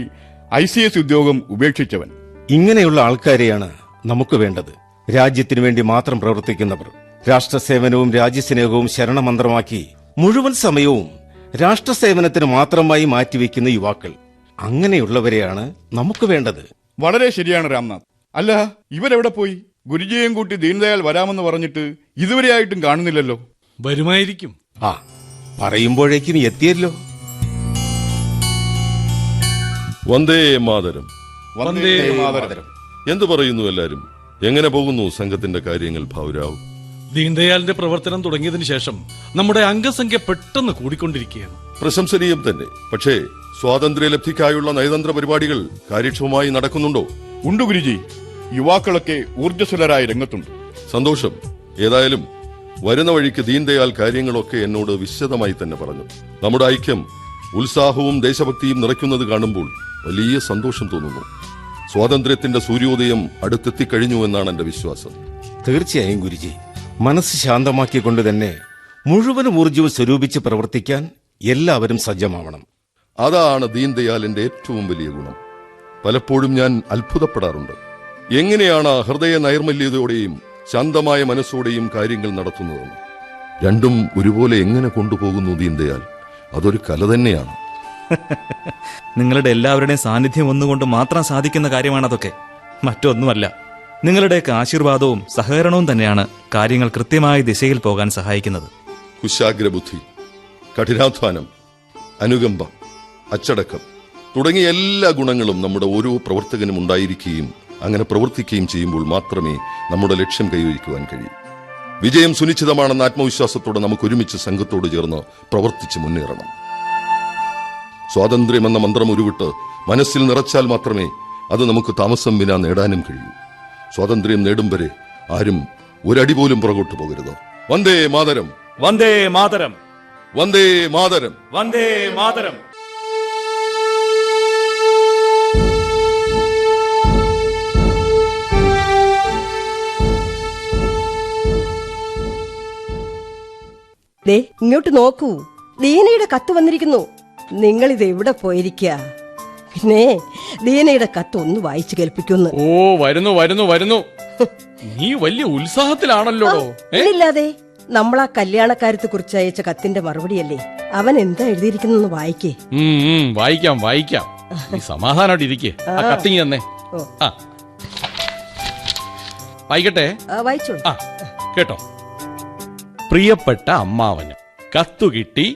ICS ഉദ്യോഗം ഉപേക്ഷിച്ചവൻ. ഇങ്ങനെയുള്ള ആൾക്കാരെയാണ് നമുക്ക് വേണ്ടത്. രാജ്യത്തിനു വേണ്ടി മാത്രം പ്രവർത്തിക്കുന്നവർ, രാഷ്ട്രസേവനവും രാജ്യസ്നേഹവും ശരണമന്ത്രമാക്കി മുഴുവൻ സമയവും രാഷ്ട്രസേവനത്തിന് മാത്രമായി മാറ്റിവെക്കുന്ന യുവാക്കൾ. അങ്ങനെയുള്ളവരെയാണ് നമുക്ക് വേണ്ടത്. വളരെ ശരിയാണ് രാംനാഥ്. അല്ല, ഇവരെവിടെ പോയി? ഗുരുജിയെയും കൂട്ടി ദീൻദയാൽ വരാമെന്ന് പറഞ്ഞിട്ട് ഇതുവരെയായിട്ടും കാണുന്നില്ലല്ലോ. വരുമായിരിക്കും. പറയുമ്പോഴേക്കും എത്തിയല്ലോ. വന്ദേ മാതരം. വന്ദേ മാതരം. എന്തു പറയുന്നു എല്ലാരും? എങ്ങനെ പോകുന്നു സംഘത്തിന്റെ കാര്യങ്ങൾ ഭാവരാവ്? ദീൻദയാലിന്റെ പ്രവർത്തനം തുടങ്ങിയതിനു ശേഷം നമ്മുടെ അംഗസംഖ്യ പെട്ടെന്ന് കൂടിക്കൊണ്ടിരിക്കുകയാണ്. പ്രശംസനീയം തന്നെ. പക്ഷേ സ്വാതന്ത്ര്യലബ്ധിക്കായുള്ള നയതന്ത്ര പരിപാടികൾ കാര്യക്ഷമമായി നടക്കുന്നുണ്ടോ? ഉണ്ട് ഗുരുജി, യുവാക്കളൊക്കെ ഊർജ്ജസ്വലരായ രംഗത്തുണ്ട്. സന്തോഷം. ഏതായാലും വരുന്ന വഴിക്ക് ദീൻദയാൽ കാര്യങ്ങളൊക്കെ എന്നോട് വിശദമായി തന്നെ പറഞ്ഞു. നമ്മുടെ ഐക്യം, ഉത്സാഹവും ദേശഭക്തിയും നിറയ്ക്കുന്നത് കാണുമ്പോൾ വലിയ സന്തോഷം തോന്നുന്നു. സ്വാതന്ത്ര്യത്തിന്റെ സൂര്യോദയം അടുത്തെത്തിക്കഴിഞ്ഞു എന്നാണ് എന്റെ വിശ്വാസം. തീർച്ചയായും ഗുരുജി, മനസ്സ് ശാന്തമാക്കിക്കൊണ്ട് തന്നെ മുഴുവൻ ഊർജ്ജവും സ്വരൂപിച്ച് പ്രവർത്തിക്കാൻ എല്ലാവരും സജ്ജമാവണം. അതാണ് ദീൻദയാലിന്റെ ഏറ്റവും വലിയ ഗുണം. പലപ്പോഴും ഞാൻ അത്ഭുതപ്പെടാറുണ്ട്. എങ്ങനെയാണ് ഹൃദയ നൈർമല്യതയോടെയും ശാന്തമായ മനസ്സോടെയും കാര്യങ്ങൾ നടത്തുന്നതെന്ന്. രണ്ടും ഒരുപോലെ എങ്ങനെ കൊണ്ടുപോകുന്നു ദീൻദയാൽ? അതൊരു കല തന്നെയാണ്. നിങ്ങളുടെ എല്ലാവരുടെയും സാന്നിധ്യം ഒന്നുകൊണ്ട് മാത്രം സാധിക്കുന്ന കാര്യമാണതൊക്കെ, മറ്റൊന്നുമല്ല. നിങ്ങളുടെയൊക്കെ ആശീർവാദവും സഹകരണവും തന്നെയാണ് കാര്യങ്ങൾ കൃത്യമായ ദിശയിൽ പോകാൻ സഹായിക്കുന്നത്. കുശാഗ്രബുദ്ധി, കഠിനാധ്വാനം, അനുകമ്പ, അച്ചടക്കം തുടങ്ങിയ എല്ലാ ഗുണങ്ങളും നമ്മുടെ ഓരോ പ്രവർത്തകനും ഉണ്ടായിരിക്കുകയും അങ്ങനെ പ്രവർത്തിക്കുകയും ചെയ്യുമ്പോൾ മാത്രമേ നമ്മുടെ ലക്ഷ്യം കൈവരിക്കുവാൻ കഴിയൂ. വിജയം സുനിശ്ചിതമാണെന്ന ആത്മവിശ്വാസത്തോടെ നമുക്ക് ഒരുമിച്ച് സംഘത്തോട് ചേർന്ന് പ്രവർത്തിച്ച് മുന്നേറണം. സ്വാതന്ത്ര്യമെന്ന മന്ത്രം ഉരുവിട്ട് മനസ്സിൽ നിറച്ചാൽ മാത്രമേ അത് നമുക്ക് താമസം വിനാ നേടാനും കഴിയൂ. സ്വാതന്ത്ര്യം നേടും വരെ ആരും ഒരടി പോലും പുറകോട്ട് പോകരുത്. വന്ദേ മാതരം, വന്ദേ മാതരം, വന്ദേ മാതരം, വന്ദേ മാതരം. ദേ ഇങ്ങോട്ട് നോക്കൂ, ദീനയുടെ കത്ത് വന്നിരിക്കുന്നു. നിങ്ങളിത് എവിടെ പോയിരിക്കുക? പിന്നെ ദീനയുടെ കത്ത് ഒന്ന് വായിച്ചു കേൾപ്പിക്കുന്നു. ഓ, വരുന്നു വരുന്നു വരുന്നു. നീ വലിയ ഉത്സാഹത്തിലാണല്ലോ. ഇല്ലാതെ നമ്മളാ കല്യാണക്കാര്യത്തെ കുറിച്ച് അയച്ച കത്തിന്റെ മറുപടിയല്ലേ? അവൻ എന്താ എഴുതിയിരിക്കുന്നു വായിക്കേ. വായിക്കാം വായിക്കാം. നീ സമാധാനമായിട്ട് ഇരിക്കേ. കത്തിങ്ങി തന്നെ വായിക്കട്ടെ. വായിച്ചോളൂ. കേട്ടോ. പ്രിയപ്പെട്ട അമ്മാവന് കത്തു കിട്ടി.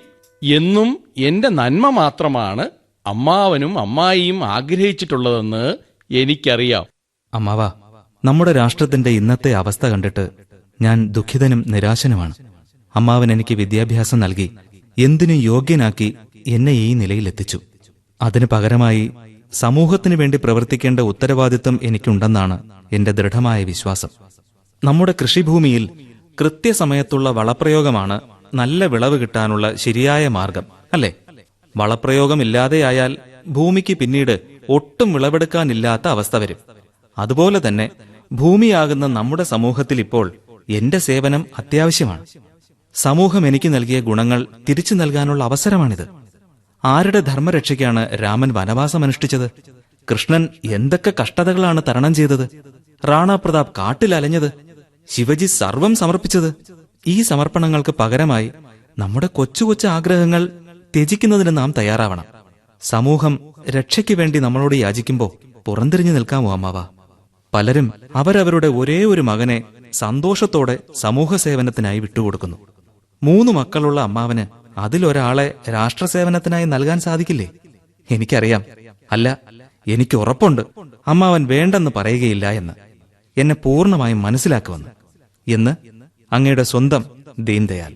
എന്നും എന്റെ നന്മ മാത്രമാണ് അമ്മാവനും അമ്മായിയും ആഗ്രഹിച്ചിട്ടുള്ളതെന്ന് എനിക്കറിയാം. അമ്മാവ, നമ്മുടെ രാഷ്ട്രത്തിന്റെ ഇന്നത്തെ അവസ്ഥ കണ്ടിട്ട് ഞാൻ ദുഃഖിതനും നിരാശനുമാണ്. അമ്മാവൻ എനിക്ക് വിദ്യാഭ്യാസം നൽകി എന്തിനും യോഗ്യനാക്കി എന്നെ ഈ നിലയിലെത്തിച്ചു. അതിനു പകരമായി സമൂഹത്തിനു വേണ്ടി പ്രവർത്തിക്കേണ്ട ഉത്തരവാദിത്വം എനിക്കുണ്ടെന്നാണ് എന്റെ ദൃഢമായ വിശ്വാസം. നമ്മുടെ കൃഷിഭൂമിയിൽ കൃത്യസമയത്തുള്ള വളപ്രയോഗമാണ് നല്ല വിളവ് കിട്ടാനുള്ള ശരിയായ മാർഗം, അല്ലേ? വളപ്രയോഗമില്ലാതെയായാൽ ഭൂമിക്ക് പിന്നീട് ഒട്ടും വിളവെടുക്കാനില്ലാത്ത അവസ്ഥ വരും. അതുപോലെ തന്നെ ഭൂമിയാകുന്ന നമ്മുടെ സമൂഹത്തിൽ ഇപ്പോൾ എന്റെ സേവനം അത്യാവശ്യമാണ്. സമൂഹം എനിക്ക് നൽകിയ ഗുണങ്ങൾ തിരിച്ചു നൽകാനുള്ള അവസരമാണിത്. ആരുടെ ധർമ്മരക്ഷയ്ക്കാണ് രാമൻ വനവാസം അനുഷ്ഠിച്ചത്? കൃഷ്ണൻ എന്തൊക്കെ കഷ്ടതകളാണ് തരണം ചെയ്തത്? റാണാ പ്രതാപ് കാട്ടിലലഞ്ഞത്? ശിവജി സർവം സമർപ്പിച്ചത്? ഈ സമർപ്പണങ്ങൾക്ക് പകരമായി നമ്മുടെ കൊച്ചു കൊച്ചു ആഗ്രഹങ്ങൾ ത്യജിക്കുന്നതിന് നാം തയ്യാറാവണം. സമൂഹം രക്ഷയ്ക്ക് വേണ്ടി നമ്മളോട് യാചിക്കുമ്പോൾ പുറംതിരിഞ്ഞു നിൽക്കാമോ അമ്മാവ? പലരും അവരവരുടെ ഒരേ ഒരു മകനെ സന്തോഷത്തോടെ സമൂഹ സേവനത്തിനായി വിട്ടുകൊടുക്കുന്നു. 3 മക്കളുള്ള അമ്മാവന് അതിലൊരാളെ രാഷ്ട്രസേവനത്തിനായി നൽകാൻ സാധിക്കില്ലേ? എനിക്കറിയാം. അല്ല, എനിക്ക് ഉറപ്പുണ്ട് അമ്മാവൻ വേണ്ടെന്ന് പറയുകയില്ല എന്ന്. എന്നെ പൂർണ്ണമായും മനസ്സിലാക്കുമെന്ന്. എന്ന് അങ്ങയുടെ സ്വന്തം ദീൻദയാൽ.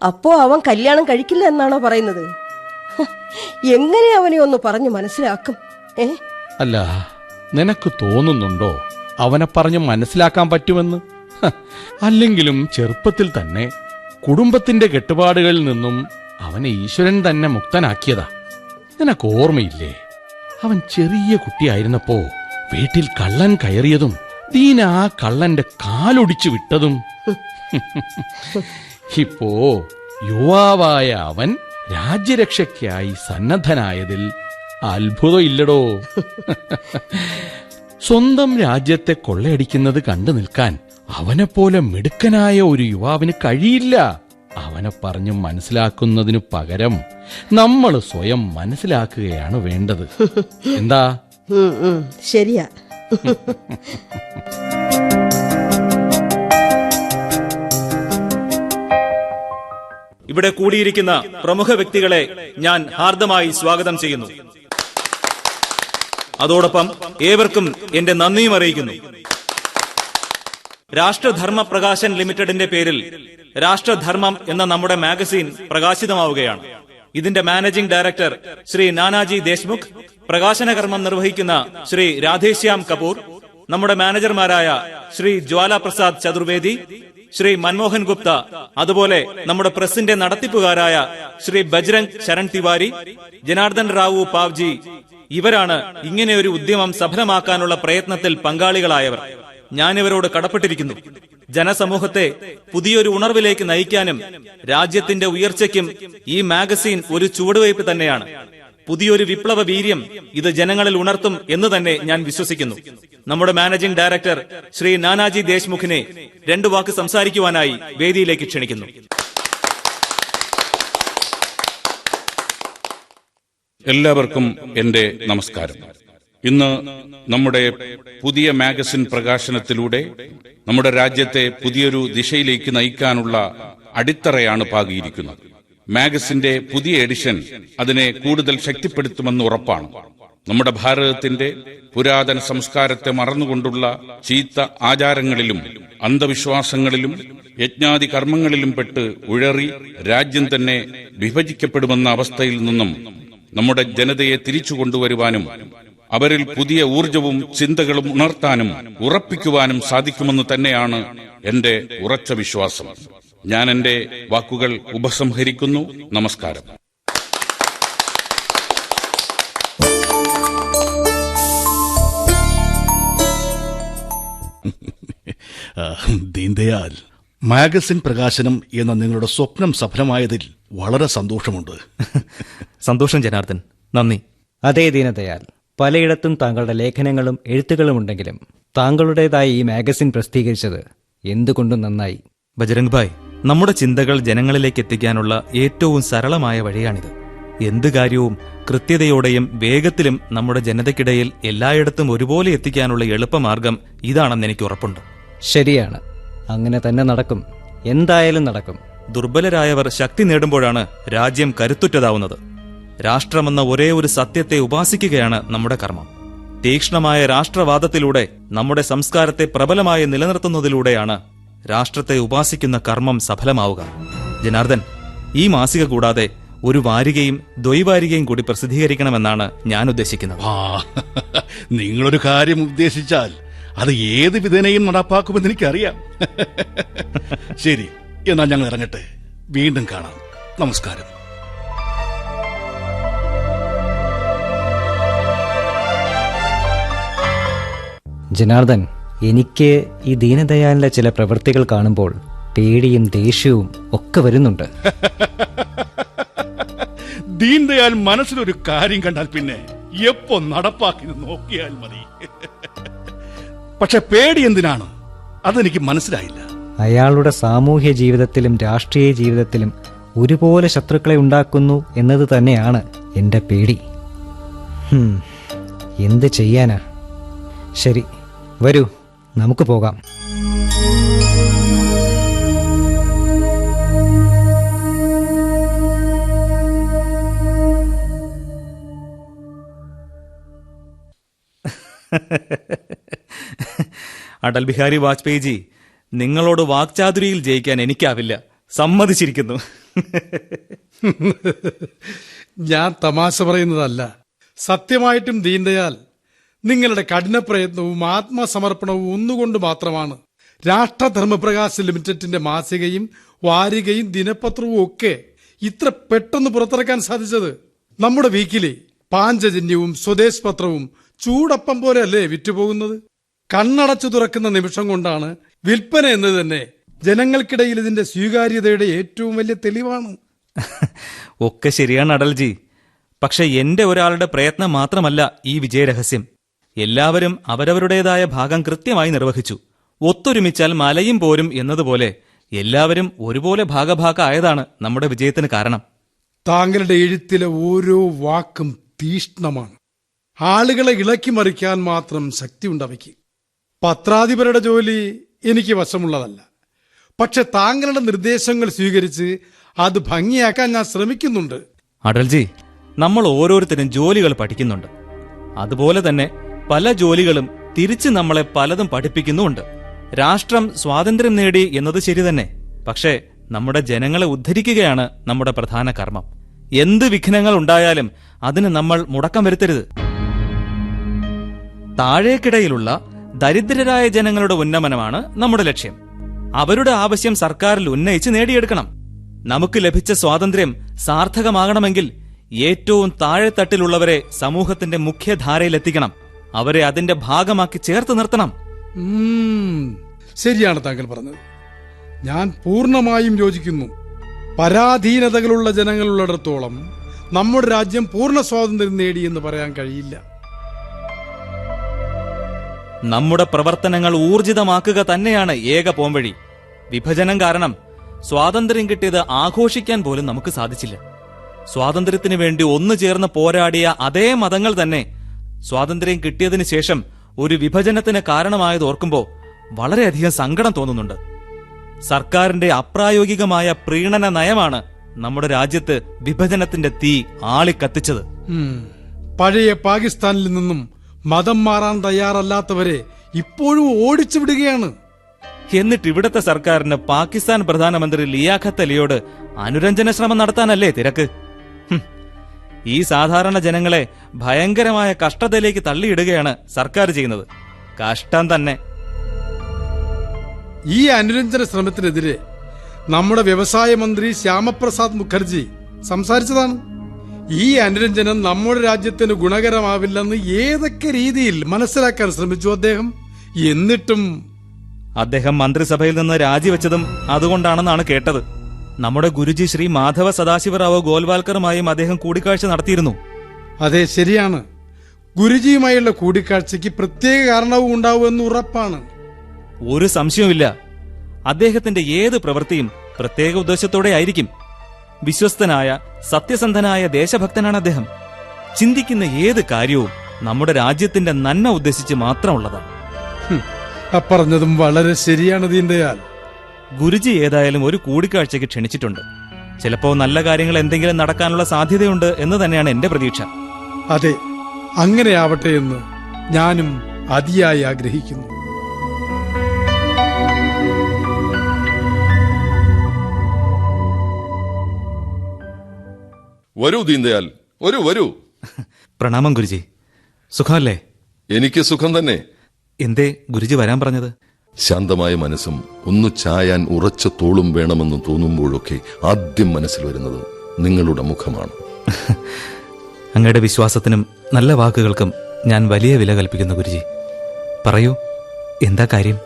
അപ്പോ അവൻ കല്യാണം കഴിക്കില്ല എന്നാണോ പറയുന്നത്? എങ്ങനെ അവനെ ഒന്ന് പറഞ്ഞു മനസ്സിലാക്കും? അല്ല, നിനക്ക് തോന്നുന്നുണ്ടോ അവനെ പറഞ്ഞു മനസ്സിലാക്കാൻ പറ്റുമെന്ന്? അല്ലെങ്കിലും ചെറുപ്പത്തിൽ തന്നെ കുടുംബത്തിന്റെ കെട്ടുപാടുകളിൽ നിന്നും അവനെ ഈശ്വരൻ തന്നെ മുക്തനാക്കിയതാ. നിനക്ക് ഓർമ്മയില്ലേ, അവൻ ചെറിയ കുട്ടിയായിരുന്നപ്പോ വീട്ടിൽ കള്ളൻ കയറിയതും ദീന ആ കള്ളന്റെ കാലൊടിച്ചു വിട്ടതും? ഇപ്പോ യുവാവായ അവൻ രാജ്യരക്ഷയ്ക്കായി സന്നദ്ധനായതിൽ അത്ഭുതമില്ലടോ. സ്വന്തം രാജ്യത്തെ കൊള്ളയടിക്കുന്നത് കണ്ടു നിൽക്കാൻ അവനെപ്പോലെ മിടുക്കനായ ഒരു യുവാവിന് കഴിയില്ല. അവനെ പറഞ്ഞു മനസ്സിലാക്കുന്നതിനു പകരം നമ്മൾ സ്വയം മനസ്സിലാക്കുകയാണ് വേണ്ടത്. എന്താ? ശരിയാ. ഇവിടെ കൂടിയിരിക്കുന്ന പ്രമുഖ വ്യക്തികളെ ഞാൻ ഹാർദമായി സ്വാഗതം ചെയ്യുന്നു. അതോടൊപ്പം ഏവർക്കും എന്റെ നന്ദിയും അറിയിക്കുന്നു. രാഷ്ട്രധർമ്മ പ്രകാശൻ ലിമിറ്റഡിന്റെ പേരിൽ രാഷ്ട്രധർമ്മം എന്ന നമ്മുടെ മാഗസിൻ പ്രകാശിതമാവുകയാണ്. ഇതിന്റെ മാനേജിംഗ് ഡയറക്ടർ ശ്രീ നാനാജി ദേശ്മുഖ്, പ്രകാശന കർമ്മം നിർവഹിക്കുന്ന ശ്രീ രാധേശ്യാം കപൂർ, നമ്മുടെ മാനേജർമാരായ ശ്രീ ജ്വാല പ്രസാദ് ചതുർവേദി, ശ്രീ മൻമോഹൻ ഗുപ്ത, അതുപോലെ നമ്മുടെ പ്രസിന്റെ നടത്തിപ്പുകാരായ ശ്രീ ബജ്രംഗ് ശരൺ തിവാരി, ജനാർദ്ദൻ റാവു പാവ്ജി, ഇവരാണ് ഇങ്ങനെ ഒരു ഉദ്യമം സഫലമാക്കാനുള്ള പ്രയത്നത്തിൽ പങ്കാളികളായവർ. ഞാനിവരോട് കടപ്പെട്ടിരിക്കുന്നു. ജനസമൂഹത്തെ പുതിയൊരു ഉണർവിലേക്ക് നയിക്കാനും രാജ്യത്തിന്റെ ഉയർച്ചയ്ക്കും ഈ മാഗസിൻ ഒരു ചുവടുവയ്പ് തന്നെയാണ്. പുതിയൊരു വിപ്ലവ വീര്യം ഇത് ജനങ്ങളിൽ ഉണർത്തും എന്ന് തന്നെ ഞാൻ വിശ്വസിക്കുന്നു. നമ്മുടെ മാനേജിംഗ് ഡയറക്ടർ ശ്രീ നാനാജി ദേശ്മുഖിനെ 2 വാക്ക് സംസാരിക്കുവാനായി വേദിയിലേക്ക് ക്ഷണിക്കുന്നു. എല്ലാവർക്കും എന്റെ നമസ്കാരം. ഇന്ന് നമ്മുടെ പുതിയ മാഗസിൻ പ്രകാശനത്തിലൂടെ നമ്മുടെ രാജ്യത്തെ പുതിയൊരു ദിശയിലേക്ക് നയിക്കാനുള്ള അടിത്തറയാണ് പാകിയിരിക്കുന്നത്. മാഗസിന്റെ പുതിയ എഡിഷൻ അതിനെ കൂടുതൽ ശക്തിപ്പെടുത്തുമെന്ന് ഉറപ്പാണ്. നമ്മുടെ ഭാരതത്തിന്റെ പുരാതന സംസ്കാരത്തെ മറന്നുകൊണ്ടുള്ള ചീത്ത ആചാരങ്ങളിലും അന്ധവിശ്വാസങ്ങളിലും യജ്ഞാതി കർമ്മങ്ങളിലും പെട്ട് ഉഴറി രാജ്യം തന്നെ വിഭജിക്കപ്പെടുമെന്ന അവസ്ഥയിൽ നിന്നും നമ്മുടെ ജനതയെ തിരിച്ചു കൊണ്ടുവരുവാനും അവരിൽ പുതിയ ഊർജവും ചിന്തകളും ഉണർത്താനും ഉറപ്പിക്കുവാനും സാധിക്കുമെന്ന് തന്നെയാണ് എന്റെ ഉറച്ച വിശ്വാസം. ഞാൻ എന്റെ വാക്കുകൾ ഉപസംഹരിക്കുന്നു. നമസ്കാരം. ദീൻദയാൽ, മാഗസിൻ പ്രകാശനം എന്ന നിങ്ങളുടെ സ്വപ്നം സഫലമായതിൽ വളരെ സന്തോഷമുണ്ട്. സന്തോഷം ജനാർദ്ദൻ, നന്ദി. അതേ ദീനദയാൽ, പലയിടത്തും താങ്കളുടെ ലേഖനങ്ങളും എഴുത്തുകളും ഉണ്ടെങ്കിലും താങ്കളുടേതായി ഈ മാഗസിൻ പ്രസിദ്ധീകരിച്ചത് എന്തുകൊണ്ടും നന്നായി. ബജരംഗ് ഭായ്, നമ്മുടെ ചിന്തകൾ ജനങ്ങളിലേക്ക് എത്തിക്കാനുള്ള ഏറ്റവും സരളമായ വഴിയാണിത്. എന്ത് കാര്യവും കൃത്യതയോടെയും വേഗത്തിലും നമ്മുടെ ജനതയ്ക്കിടയിൽ എല്ലായിടത്തും ഒരുപോലെ എത്തിക്കാനുള്ള എളുപ്പമാർഗം ഇതാണെന്ന് എനിക്ക് ഉറപ്പുണ്ട്. ശരിയാണ്, അങ്ങനെ തന്നെ നടക്കും. എന്തായാലും നടക്കും. ദുർബലരായവർ ശക്തി നേടുമ്പോഴാണ് രാജ്യം കരുത്തുറ്റതാവുന്നത്. രാഷ്ട്രമെന്ന ഒരേ ഒരു സത്യത്തെ ഉപാസിക്കുകയാണ് നമ്മുടെ കർമ്മം. തീക്ഷ്ണമായ രാഷ്ട്രവാദത്തിലൂടെ നമ്മുടെ സംസ്കാരത്തെ പ്രബലമായി നിലനിർത്തുന്നതിലൂടെയാണ് രാഷ്ട്രത്തെ ഉപാസിക്കുന്ന കർമ്മം സഫലമാവുക. ജനാർദ്ദൻ, ഈ മാസിക കൂടാതെ ഒരു വാരികയും ദ്വൈവാരികയും കൂടി പ്രസിദ്ധീകരിക്കണമെന്നാണ് ഞാൻ ഉദ്ദേശിക്കുന്നത്. നിങ്ങളൊരു കാര്യം ഉദ്ദേശിച്ചാൽ അത് ഏത് വിധേനയും നടപ്പാക്കുമെന്ന് എനിക്കറിയാം. ശരി, എന്നാൽ ഞങ്ങൾ ഇറങ്ങട്ടെ. വീണ്ടും കാണാം. നമസ്കാരം. ജനാർദ്ദൻ, എനിക്ക് ഈ ദീനദയാലിന്റെ ചില പ്രവൃത്തികൾ കാണുമ്പോൾ പേടിയും ദേഷ്യവും ഒക്കെ വരുന്നുണ്ട്. ദീൻദയാൽ മനസ്സിലൊരു കാര്യം കണ്ടാൽ പിന്നെ എപ്പോ നടപ്പാക്കി നോക്കിയാൽ മതി. പക്ഷെ പേടി എന്തിനാണ്, അതെനിക്ക് മനസ്സിലായില്ല. അയാളുടെ സാമൂഹ്യ ജീവിതത്തിലും രാഷ്ട്രീയ ജീവിതത്തിലും ഒരുപോലെ ശത്രുക്കളെ ഉണ്ടാക്കുന്നു എന്നത് തന്നെയാണ് എന്റെ പേടി. എന്ത് ചെയ്യാനാ? ശരി, വരൂ, നമുക്ക് പോകാം. അടൽ ബിഹാരി വാജ്പേയിജി, നിങ്ങളോട് വാക്ചാതുരിയിൽ ജയിക്കാൻ എനിക്കാവില്ല. സമ്മതിച്ചിരിക്കുന്നു. ഞാൻ തമാശ പറയുന്നതല്ല. സത്യമായിട്ടും ദീൻദയാൽ, നിങ്ങളുടെ കഠിന പ്രയത്നവും ആത്മസമർപ്പണവും ഒന്നുകൊണ്ട് മാത്രമാണ് രാഷ്ട്രധർമ്മപ്രകാശ് ലിമിറ്റഡിന്റെ മാസികയും വാരികയും ദിനപത്രവും ഒക്കെ ഇത്ര പെട്ടെന്ന് പുറത്തിറക്കാൻ സാധിച്ചത്. നമ്മുടെ വീക്കിലി പാഞ്ചജന്യവും സ്വദേശ് പത്രവും ചൂടപ്പം പോലെയല്ലേ വിറ്റുപോകുന്നത്. കണ്ണടച്ചു തുറക്കുന്ന നിമിഷം കൊണ്ടാണ് വിൽപ്പന എന്നത് തന്നെ ജനങ്ങൾക്കിടയിൽ ഇതിന്റെ സ്വീകാര്യതയുടെ ഏറ്റവും വലിയ തെളിവാണ്. ഒക്കെ ശരിയാണ് അടൽജി. പക്ഷെ എന്റെ ഒരാളുടെ പ്രയത്നം മാത്രമല്ല ഈ വിജയരഹസ്യം. എല്ലാവരും അവരവരുടേതായ ഭാഗം കൃത്യമായി നിർവഹിച്ചു. ഒത്തൊരുമിച്ചാൽ മലയും പോരും എന്നതുപോലെ എല്ലാവരും ഒരുപോലെ ഭാഗഭാക്കായതാണ് നമ്മുടെ വിജയത്തിന് കാരണം. താങ്കളുടെ എഴുത്തിലെ ഓരോ വാക്കും തീഷ്ണമാണ്. ആളുകളെ ഇളക്കി മറിക്കാൻ മാത്രം ശക്തിയുണ്ട് അവയ്ക്ക്. പത്രാധിപരുടെ ജോലി എനിക്ക് വശമുള്ളതല്ല. പക്ഷെ താങ്കളുടെ നിർദ്ദേശങ്ങൾ സ്വീകരിച്ച് അത് ഭംഗിയാക്കാൻ ഞാൻ ശ്രമിക്കുന്നുണ്ട്. അടൽജി, നമ്മൾ ഓരോരുത്തരും ജോലികൾ പഠിക്കുന്നുണ്ട്. അതുപോലെ തന്നെ പല ജോലികളും തിരിച്ച് നമ്മളെ പലതും പഠിപ്പിക്കുന്നുമുണ്ട്. രാഷ്ട്രം സ്വാതന്ത്ര്യം നേടി എന്നത് ശരി തന്നെ. പക്ഷേ നമ്മുടെ ജനങ്ങളെ ഉദ്ധരിക്കുകയാണ് നമ്മുടെ പ്രധാന കർമ്മം. എന്ത് വിഘ്നങ്ങൾ ഉണ്ടായാലും അതിന് നമ്മൾ മുടക്കം വരുത്തരുത്. താഴേക്കിടയിലുള്ള ദരിദ്രരായ ജനങ്ങളുടെ ഉന്നമനമാണ് നമ്മുടെ ലക്ഷ്യം. അവരുടെ ആവശ്യം സർക്കാരിൽ ഉന്നയിച്ച് നേടിയെടുക്കണം. നമുക്ക് ലഭിച്ച സ്വാതന്ത്ര്യം സാർത്ഥകമാകണമെങ്കിൽ ഏറ്റവും താഴെത്തട്ടിലുള്ളവരെ സമൂഹത്തിന്റെ മുഖ്യധാരയിലെത്തിക്കണം. അവരെ അതിന്റെ ഭാഗമാക്കി ചേർത്ത് നിർത്തണം. ശരിയാണ് താങ്കൾ പറഞ്ഞത്. ഞാൻ പൂർണ്ണമായും യോജിക്കുന്നു. പരാധീനതകളുള്ള ജനങ്ങളുള്ളിടത്തോളം നമ്മുടെ രാജ്യം പൂർണ്ണ സ്വാതന്ത്ര്യം നേടിയെന്ന് പറയാൻ കഴിയില്ല. നമ്മുടെ പ്രവർത്തനങ്ങൾ ഊർജിതമാക്കുക തന്നെയാണ് ഏക പോംവഴി. വിഭജനം കാരണം സ്വാതന്ത്ര്യം കിട്ടിയത് ആഘോഷിക്കാൻ പോലും നമുക്ക് സാധിച്ചില്ല. സ്വാതന്ത്ര്യത്തിന് വേണ്ടി ഒന്നു ചേർന്ന് പോരാടിയ അതേ മതങ്ങൾ തന്നെ സ്വാതന്ത്ര്യം കിട്ടിയതിനു ശേഷം ഒരു വിഭജനത്തിന് കാരണമായത് ഓർക്കുമ്പോൾ വളരെയധികം സങ്കടം തോന്നുന്നുണ്ട്. സർക്കാരിന്റെ അപ്രായോഗികമായ പ്രീണന നയമാണ് നമ്മുടെ രാജ്യത്ത് വിഭജനത്തിന്റെ തീ ആളിക്കത്തിച്ചത്. പഴയ പാകിസ്ഥാനിൽ നിന്നും മതം മാറാൻ തയ്യാറല്ലാത്തവരെ ഇപ്പോഴും ഓടിച്ചു വിടുകയാണ്. എന്നിട്ട് ഇവിടത്തെ സർക്കാരിന് പാകിസ്ഥാൻ പ്രധാനമന്ത്രി ലിയാഖത്ത് അലിയോട് അനുരഞ്ജന ശ്രമം നടത്താനല്ലേ തിരക്ക്? ഈ സാധാരണ ജനങ്ങളെ ഭയങ്കരമായ കഷ്ടതയിലേക്ക് തള്ളിയിടുകയാണ് സർക്കാർ ചെയ്യുന്നത്. കഷ്ടം തന്നെ. ഈ അനുരഞ്ജന ശ്രമത്തിനെതിരെ നമ്മുടെ വ്യവസായ മന്ത്രി ശ്യാമപ്രസാദ് മുഖർജി സംസാരിച്ചതാണ്. ഈ അനുരഞ്ജനം നമ്മുടെ രാജ്യത്തിന് ഗുണകരമാവില്ലെന്ന് ഏതൊക്കെ രീതിയിൽ മനസ്സിലാക്കാൻ ശ്രമിച്ചു അദ്ദേഹം. എന്നിട്ടും അദ്ദേഹം മന്ത്രിസഭയിൽ നിന്ന് രാജിവെച്ചതും അതുകൊണ്ടാണെന്നാണ് കേട്ടത്. നമ്മുടെ ഗുരുജി ശ്രീ മാധവ സദാശിവറാവു ഗോൽവാൽക്കറുമായും അദ്ദേഹം കൂടിക്കാഴ്ച നടത്തിയിരുന്നു. അതെ, ശരിയാണ്. ഗുരുജിയുമായുള്ള കൂടിക്കാഴ്ചയ്ക്ക് പ്രത്യേക കാരണവും ഉണ്ടാവുമെന്ന് ഉറപ്പാണ്. ഒരു സംശയവുമില്ല. അദ്ദേഹത്തിന്റെ ഏത് പ്രവൃത്തിയും പ്രത്യേക ഉദ്ദേശത്തോടെ ആയിരിക്കും. വിശ്വസ്തനായ സത്യസന്ധനായ ദേശഭക്തനാണ് അദ്ദേഹം. ചിന്തിക്കുന്ന ഏത് കാര്യവും നമ്മുടെ രാജ്യത്തിന്റെ നന്മ ഉദ്ദേശിച്ച് മാത്രമുള്ളതാണ്. പറഞ്ഞതും വളരെ ശരിയാണ് ദീൻദയാൽ. ഗുരുജി ഏതായാലും ഒരു കൂടിക്കാഴ്ചയ്ക്ക് ക്ഷണിച്ചിട്ടുണ്ട്. ചിലപ്പോ നല്ല കാര്യങ്ങൾ എന്തെങ്കിലും നടക്കാനുള്ള സാധ്യതയുണ്ട് എന്ന് തന്നെയാണ് എന്റെ പ്രതീക്ഷ. അതെ, അങ്ങനെയാവട്ടെ എന്ന് ഞാനും അതിയായി ആഗ്രഹിക്കുന്നു. വരൂ ദീൻദയാൽ, വരൂ. പ്രണാമം ഗുരുജി. സുഖമല്ലേ? എനിക്ക് സുഖം തന്നെ. എന്തേ ഗുരുജി വരാൻ പറഞ്ഞത്? ശാന്തമായ മനസ്സും ഒന്നു ചായാൻ ഉറച്ച തോളും വേണമെന്ന് തോന്നുമ്പോഴൊക്കെ ആദ്യം മനസ്സിൽ വരുന്നത് നിങ്ങളുടെ മുഖമാണ്. അങ്ങയുടെ വിശ്വാസത്തിനും നല്ല വാക്കുകൾക്കും ഞാൻ വലിയ വില കൽപ്പിക്കുന്നു ഗുരുജി. പറയൂ, എന്താ കാര്യം?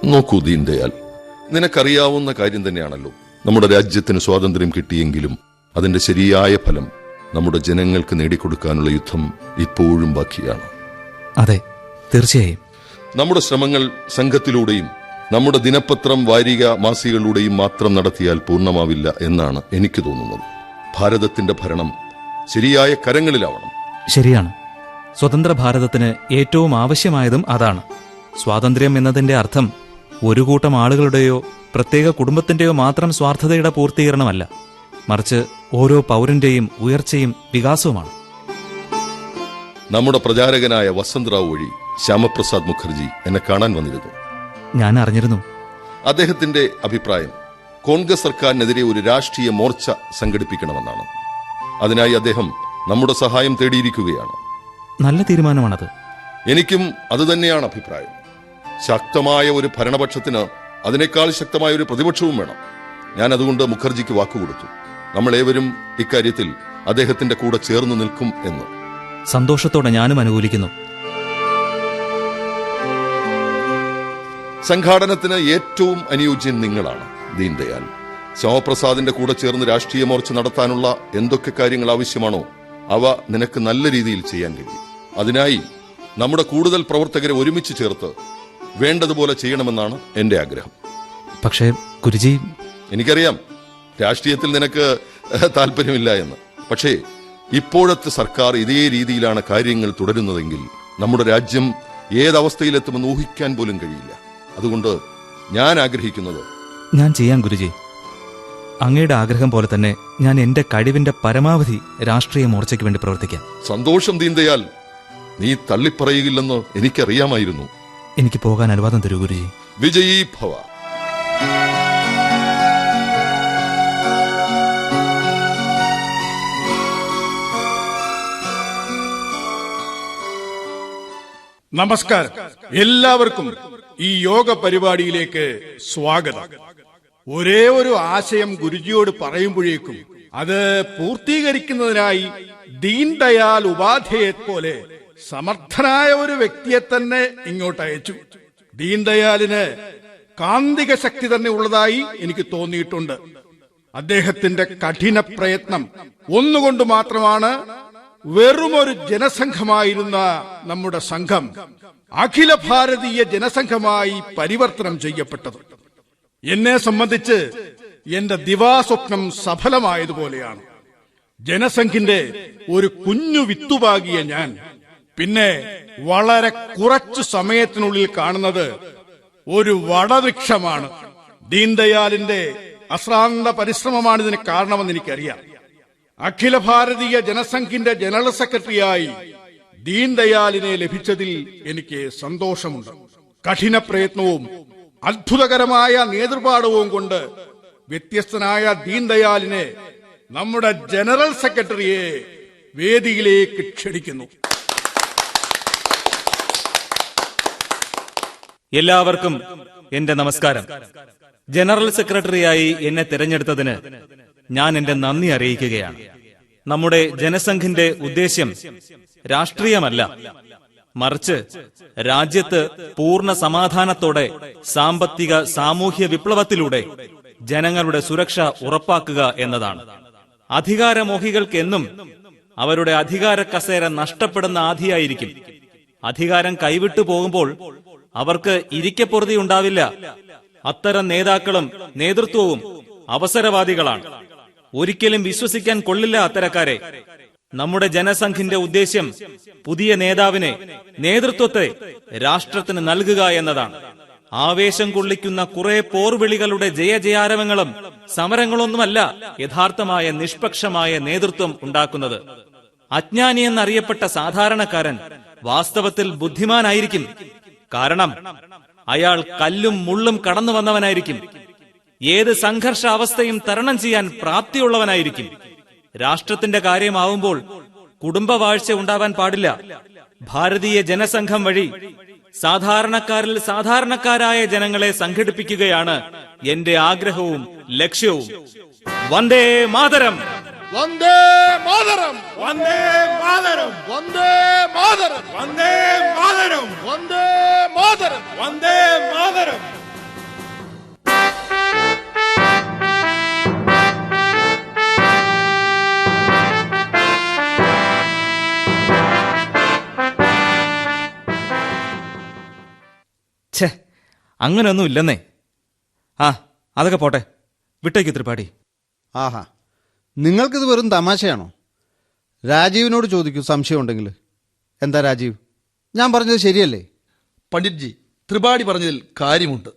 നോക്കൂ ദീൻദയാൽ, നിനക്കറിയാവുന്ന കാര്യം തന്നെയാണല്ലോ. നമ്മുടെ രാജ്യത്തിന് സ്വാതന്ത്ര്യം കിട്ടിയെങ്കിലും അതിന്റെ ശരിയായ ഫലം നമ്മുടെ ജനങ്ങൾക്ക് നേടിക്കൊടുക്കാനുള്ള യുദ്ധം ഇപ്പോഴും ബാക്കിയാണ്. അതെ, തീർച്ചയായും. നമ്മുടെ ശ്രമങ്ങൾ സംഘത്തിലൂടെയും നമ്മുടെ ദിനപത്രം വാരിക മാസികകളിലൂടെയും മാത്രം നടത്തിയാൽ പൂർണ്ണമാവില്ല എന്നാണ് എനിക്ക് തോന്നുന്നത്. ഭാരതത്തിന്റെ ഭരണം ശരിയായ കരങ്ങളിലാവണം. ശരിയാണ്. സ്വതന്ത്ര ഭാരതത്തിന് ഏറ്റവും ആവശ്യമായതും അതാണ്. സ്വാതന്ത്ര്യം എന്നതിന്റെ അർത്ഥം ഒരു കൂട്ടം ആളുകളുടെയോ പ്രത്യേക കുടുംബത്തിന്റെയോ മാത്രം സ്വാർത്ഥതയുടെ പൂർത്തീകരണമല്ല, മറിച്ച് ഓരോ പൗരന്റെയും ഉയർച്ചയും വികാസവുമാണ്. നമ്മുടെ പ്രചാരകനായ വസന്തറാവു വഴി ശ്യാമപ്രസാദ് മുഖർജി എന്നെ കാണാൻ വന്നിരുന്നു. ഞാൻ അറിഞ്ഞിരുന്നു. അദ്ദേഹത്തിന്റെ അഭിപ്രായം കോൺഗ്രസ് സർക്കാരിനെതിരെ ഒരു രാഷ്ട്രീയ മോർച്ച സംഘടിപ്പിക്കണമെന്നാണ്. അതിനായി അദ്ദേഹം നമ്മുടെ സഹായം തേടിയിരിക്കുകയാണ്. നല്ല തീരുമാനമാണത്. എനിക്കും അതുതന്നെയാണ് അഭിപ്രായം. ശക്തമായ ഒരു ഭരണപക്ഷത്തിന് അതിനേക്കാൾ ശക്തമായ ഒരു പ്രതിപക്ഷവും വേണം. ഞാൻ അതുകൊണ്ട് മുഖർജിക്ക് വാക്കുകൊടുത്തു. നമ്മളേവരും ഇക്കാര്യത്തിൽ അദ്ദേഹത്തിന്റെ കൂടെ ചേർന്ന് നിൽക്കും എന്ന്. സന്തോഷത്തോടെ ഞാനും അനുകൂലിക്കുന്നു. സംഘാടനത്തിന് ഏറ്റവും അനുയോജ്യൻ നിങ്ങളാണ് ദീൻദയാൽ. ശ്യാമപ്രസാദിന്റെ കൂടെ ചേർന്ന് രാഷ്ട്രീയ മോർച്ച നടത്താനുള്ള എന്തൊക്കെ കാര്യങ്ങൾ ആവശ്യമാണോ അവ നിനക്ക് നല്ല രീതിയിൽ ചെയ്യാൻ കഴിയും. അതിനായി നമ്മുടെ കൂടുതൽ പ്രവർത്തകരെ ഒരുമിച്ച് ചേർത്ത് വേണ്ടതുപോലെ ചെയ്യണമെന്നാണ് എന്റെ ആഗ്രഹം. പക്ഷേ ഗുരുജി, എനിക്കറിയാം രാഷ്ട്രീയത്തിൽ നിനക്ക് താല്പര്യമില്ല എന്ന്. പക്ഷേ ഇപ്പോഴത്തെ സർക്കാർ ഇതേ രീതിയിലാണ് കാര്യങ്ങൾ തുടരുന്നതെങ്കിൽ നമ്മുടെ രാജ്യം ഏതവസ്ഥയിലെത്തുമെന്ന് ഊഹിക്കാൻ പോലും കഴിയില്ല. അതുകൊണ്ട് ഞാൻ ആഗ്രഹിക്കുന്നത് ഞാൻ ചെയ്യാൻ ഗുരുജി. അങ്ങയുടെ ആഗ്രഹം പോലെ തന്നെ ഞാൻ എന്റെ കഴിവിന്റെ പരമാവധി രാഷ്ട്രീയ മോർച്ചയ്ക്ക് വേണ്ടി പ്രവർത്തിക്കാം. സന്തോഷം ദീൻദയാൽ. നീ തള്ളിപ്പറയുകില്ലെന്ന് എനിക്കറിയാമായിരുന്നു. എനിക്ക് പോകാൻ അനുവാദം തരൂ ഗുരുജി. വിജയീ ഭവ. നമസ്കാരം. എല്ലാവർക്കും ഈ യോഗ പരിപാടിയിലേക്ക് സ്വാഗതം. ഒരേ ഒരു ആശയം ഗുരുജിയോട് പറയുമ്പോഴേക്കും അത് പൂർത്തീകരിക്കുന്നതിനായി ദീൻ ദയാൽ ഉപാധ്യായെ പോലെ സമർത്ഥനായ ഒരു വ്യക്തിയെ തന്നെ ഇങ്ങോട്ട് അയച്ചു. ദീൻ ദയാലിന് കാന്തിക ശക്തി തന്നെ ഉള്ളതായി എനിക്ക് തോന്നിയിട്ടുണ്ട്. അദ്ദേഹത്തിന്റെ കഠിന പ്രയത്നം ഒന്നുകൊണ്ട് മാത്രമാണ് വെറുമൊരു ജനസംഘമായിരുന്ന നമ്മുടെ സംഘം അഖില ഭാരതീയ ജനസംഘമായി പരിവർത്തനം ചെയ്യപ്പെട്ടത്. എന്നെ സംബന്ധിച്ച് എന്റെ ദിവാസ്വപ്നം സഫലമായതുപോലെയാണ്. ജനസംഘിന്റെ ഒരു കുഞ്ഞു വിത്തുപാകിയ ഞാൻ പിന്നെ വളരെ കുറച്ചു സമയത്തിനുള്ളിൽ കാണുന്നത് ഒരു വടവൃക്ഷമാണ്. ദീൻദയാലിന്റെ അശ്രാന്ത പരിശ്രമമാണ് ഇതിന് കാരണമെന്ന് എനിക്കറിയാം. അഖില ഭാരതീയ ജനസംഘിന്റെ ജനറൽ സെക്രട്ടറിയായി ദീൻദയാലിനെ ലഭിച്ചതിൽ എനിക്ക് സന്തോഷമുണ്ട്. കഠിന പ്രയത്നവും അത്ഭുതകരമായ നേതൃപാടവും കൊണ്ട് വ്യത്യസ്തനായ ദീൻദയാലിനെ നമ്മുടെ ജനറൽ സെക്രട്ടറിയെ വേദിയിലേക്ക് ക്ഷണിക്കുന്നു. എല്ലാവർക്കും എന്റെ നമസ്കാരം. ജനറൽ സെക്രട്ടറിയായി എന്നെ തിരഞ്ഞെടുത്തതിന് ഞാൻ എന്റെ നന്ദി അറിയിക്കുകയാണ്. നമ്മുടെ ജനസംഘിന്റെ ഉദ്ദേശ്യം രാഷ്ട്രീയമല്ല, മറിച്ച് രാജ്യത്ത് പൂർണ്ണ സമാധാനത്തോടെ സാമ്പത്തിക സാമൂഹ്യ വിപ്ലവത്തിലൂടെ ജനങ്ങളുടെ സുരക്ഷ ഉറപ്പാക്കുക എന്നതാണ്. അധികാരമോഹികൾക്കെന്നും അവരുടെ അധികാര കസേര നഷ്ടപ്പെടുന്ന ആധിയായിരിക്കും. അധികാരം കൈവിട്ടു പോകുമ്പോൾ അവർക്ക് ഇരിക്കപ്പൊറുതി ഉണ്ടാവില്ല. അത്തരം നേതാക്കളും നേതൃത്വവും അവസരവാദികളാണ്. ഒരിക്കലും വിശ്വസിക്കാൻ കൊള്ളില്ല അത്തരക്കാരെ. നമ്മുടെ ജനസംഘിന്റെ ഉദ്ദേശ്യം പുതിയ നേതാവിനെ, നേതൃത്വത്തെ രാഷ്ട്രത്തിന് നൽകുക എന്നതാണ്. ആവേശം കൊള്ളിക്കുന്ന കുറെ പോർവിളികളുടെ ജയജയാരവങ്ങളും സമരങ്ങളൊന്നുമല്ല യഥാർത്ഥമായ നിഷ്പക്ഷമായ നേതൃത്വം ഉണ്ടാക്കുന്നത്. അജ്ഞാനിയെന്നറിയപ്പെട്ട സാധാരണക്കാരൻ വാസ്തവത്തിൽ ബുദ്ധിമാനായിരിക്കും. കാരണം അയാൾ കല്ലും മുള്ളും കടന്നു വന്നവനായിരിക്കും. ഏത് സംഘർഷാവസ്ഥയും തരണം ചെയ്യാൻ പ്രാപ്തിയുള്ളവനായിരിക്കും. രാഷ്ട്രത്തിന്റെ കാര്യമാവുമ്പോൾ കുടുംബവാഴ്ച ഉണ്ടാവാൻ പാടില്ല. ഭാരതീയ ജനസംഘം വഴി സാധാരണക്കാരിൽ സാധാരണക്കാരായ ജനങ്ങളെ സംഘടിപ്പിക്കുകയാണ് എന്റെ ആഗ്രഹവും ലക്ഷ്യവും. വന്ദേ മാതരം, വന്ദേ മാതരം, വന്ദേ മാതരം, വന്ദേ മാതരം, വന്ദേ മാതരം, വന്ദേ മാതരം, വന്ദേ മാതരം. ഛേ, അങ്ങനെയൊന്നും ഇല്ലെന്നേ. ആ, അതൊക്കെ പോട്ടെ, വിട്ടേക്ക് ത്രിപാഠി. ആഹാ, നിങ്ങൾക്കിത് വെറും തമാശയാണോ? രാജീവിനോട് ചോദിക്കൂ സംശയമുണ്ടെങ്കിൽ. എന്താ രാജീവ്, ഞാൻ പറഞ്ഞത് ശരിയല്ലേ? പണ്ഡിറ്റ്ജി, ത്രിപാഠി പറഞ്ഞതിൽ കാര്യമുണ്ട്.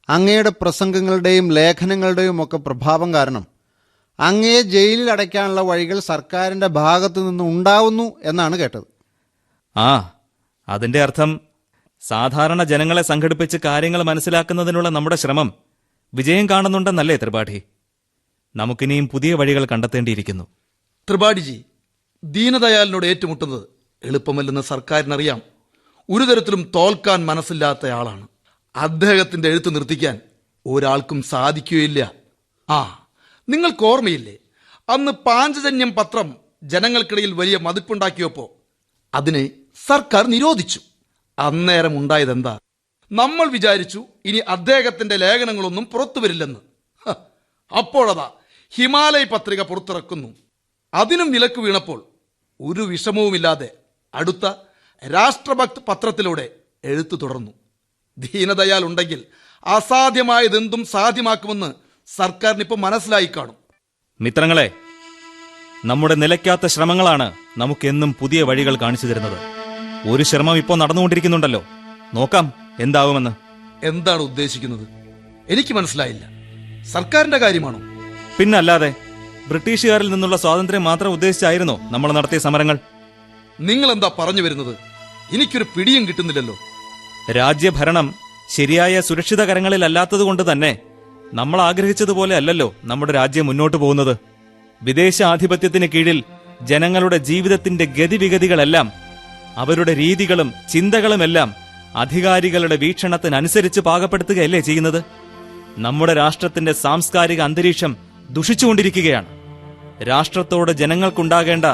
അങ്ങയുടെ പ്രസംഗങ്ങളുടെയും ലേഖനങ്ങളുടെയും ഒക്കെ പ്രഭാവം കാരണം അങ്ങയെ ജയിലിൽ അടയ്ക്കാനുള്ള വഴികൾ സർക്കാരിന്റെ ഭാഗത്തു നിന്ന് ഉണ്ടാവുന്നു എന്നാണ് കേട്ടത്. ആ, അതിന്റെ അർത്ഥം സാധാരണ ജനങ്ങളെ സംഘടിപ്പിച്ച് കാര്യങ്ങൾ മനസ്സിലാക്കുന്നതിനുള്ള നമ്മുടെ ശ്രമം വിജയം കാണുന്നുണ്ടെന്നല്ലേ ത്രിപാഠി? നമുക്കിനിയും പുതിയ വഴികൾ കണ്ടെത്തേണ്ടിയിരിക്കുന്നു. ത്രിപാഠിജി, ദീനദയാലിനോട് ഏറ്റുമുട്ടുന്നത് എളുപ്പമല്ലെന്ന് സർക്കാരിനറിയാം. ഒരു തരത്തിലും തോൽക്കാൻ മനസ്സില്ലാത്തയാളാണ്. അദ്ദേഹത്തിന്റെ എഴുത്ത് നിർത്തിക്കാൻ ഒരാൾക്കും സാധിക്കുകയില്ല. ആ, നിങ്ങൾക്ക് ഓർമ്മയില്ലേ, അന്ന് പാഞ്ചജന്യം പത്രം ജനങ്ങൾക്കിടയിൽ വലിയ മതിപ്പുണ്ടാക്കിയപ്പോ അതിനെ സർക്കാർ നിരോധിച്ചു. അന്നേരം ഉണ്ടായതെന്താ? നമ്മൾ വിചാരിച്ചു ഇനി അദ്ദേഹത്തിന്റെ ലേഖനങ്ങളൊന്നും പുറത്തു വരില്ലെന്ന്. അപ്പോഴതാ ഹിമാലയ പത്രിക പുറത്തിറക്കുന്നു. അതിനും വിലക്ക് വീണപ്പോൾ ഒരു വിഷമവുമില്ലാതെ അടുത്ത രാഷ്ട്രഭക്ത് പത്രത്തിലൂടെ എഴുത്തു തുടർന്നു. ദീനദയാൽ ഉണ്ടെങ്കിൽ അസാധ്യമായതെന്തും സാധ്യമാക്കുമെന്ന് സർക്കാരിനിപ്പോ മനസ്സിലായി കാണും. മിത്രങ്ങളെ, നമ്മുടെ നിലയ്ക്കാത്ത ശ്രമങ്ങളാണ് നമുക്കെന്നും പുതിയ വഴികൾ കാണിച്ചു തരുന്നത്. ഒരു ശ്രമം ഇപ്പോൾ നടന്നുകൊണ്ടിരിക്കുന്നുണ്ടല്ലോ, നോക്കാം എന്താവുമെന്ന്. എന്താണ് ഉദ്ദേശിക്കുന്നത്? എനിക്ക് മനസ്സിലായില്ല. സർക്കാരിന്റെ കാര്യമാണോ? പിന്നല്ലാതെ, ബ്രിട്ടീഷുകാരിൽ നിന്നുള്ള സ്വാതന്ത്ര്യം മാത്രം ഉദ്ദേശിച്ചായിരുന്നോ നമ്മൾ നടത്തിയ സമരങ്ങൾ? നിങ്ങൾ എന്താ പറഞ്ഞു വരുന്നത്? എനിക്കൊരു പിടിയും കിട്ടുന്നില്ലല്ലോ. രാജ്യഭരണം ശരിയായ സുരക്ഷിത കരങ്ങളിലല്ലാത്തതുകൊണ്ട് തന്നെ നമ്മൾ ആഗ്രഹിച്ചതുപോലെ അല്ലല്ലോ നമ്മുടെ രാജ്യം മുന്നോട്ടു പോകുന്നത്. വിദേശ ആധിപത്യത്തിന് കീഴിൽ ജനങ്ങളുടെ ജീവിതത്തിന്റെ ഗതിവിഗതികളെല്ലാം, അവരുടെ രീതികളും ചിന്തകളുമെല്ലാം അധികാരികളുടെ വീക്ഷണത്തിനനുസരിച്ച് പാകപ്പെടുത്തുകയല്ലേ ചെയ്യുന്നത്. നമ്മുടെ രാഷ്ട്രത്തിന്റെ സാംസ്കാരിക അന്തരീക്ഷം ദുഷിച്ചുകൊണ്ടിരിക്കുകയാണ്. രാഷ്ട്രത്തോട് ജനങ്ങൾക്കുണ്ടാകേണ്ട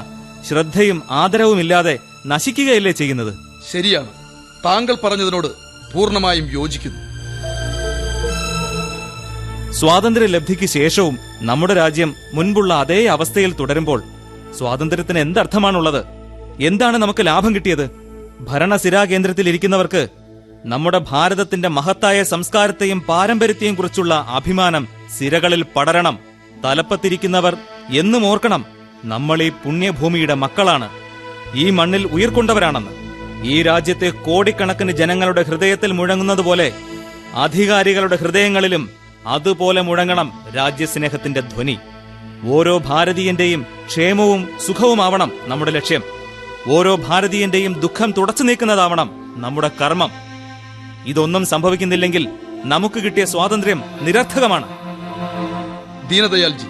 ശ്രദ്ധയും ആദരവുമില്ലാതെ നശിക്കുകയല്ലേ ചെയ്യുന്നത്. ശരിയാണ്, താങ്കൾ പറഞ്ഞതിനോട് പൂർണ്ണമായും യോജിക്കുന്നു. സ്വാതന്ത്ര്യലബ്ധിക്ക് ശേഷവും നമ്മുടെ രാജ്യം മുൻപുള്ള അതേ അവസ്ഥയിൽ തുടരുമ്പോൾ സ്വാതന്ത്ര്യത്തിന് എന്തർത്ഥമാണുള്ളത്? എന്താണ് നമുക്ക് ലാഭം കിട്ടിയത്? ഭരണസിരാ കേന്ദ്രത്തിൽ ഇരിക്കുന്നവർക്ക് നമ്മുടെ ഭാരതത്തിന്റെ മഹത്തായ സംസ്കാരത്തെയും പാരമ്പര്യത്തെയും കുറിച്ചുള്ള അഭിമാനം സിരകളിൽ പടരണം. തലപ്പത്തിരിക്കുന്നവർ എന്നും ഓർക്കണം, നമ്മൾ ഈ പുണ്യഭൂമിയുടെ മക്കളാണ്, ഈ മണ്ണിൽ ഉയർക്കൊണ്ടവരാണെന്ന്. ഈ രാജ്യത്തെ കോടിക്കണക്കിന് ജനങ്ങളുടെ ഹൃദയത്തിൽ മുഴങ്ങുന്നതുപോലെ അധികാരികളുടെ ഹൃദയങ്ങളിലും അതുപോലെ മുഴങ്ങണം രാജ്യസ്നേഹത്തിന്റെ ധ്വനി. ഓരോ ഭാരതീയന്റെയും ക്ഷേമവും സുഖവുമാവണം നമ്മുടെ ലക്ഷ്യം. ഓരോ ഭാരതീയന്റെയും ദുഃഖം തുടച്ചു നീക്കുന്നതാവണം നമ്മുടെ കർമ്മം. ഇതൊന്നും സംഭവിക്കുന്നില്ലെങ്കിൽ നമുക്ക് കിട്ടിയ സ്വാതന്ത്ര്യം നിരർത്ഥകമാണ്. ദീനദയാൽജി,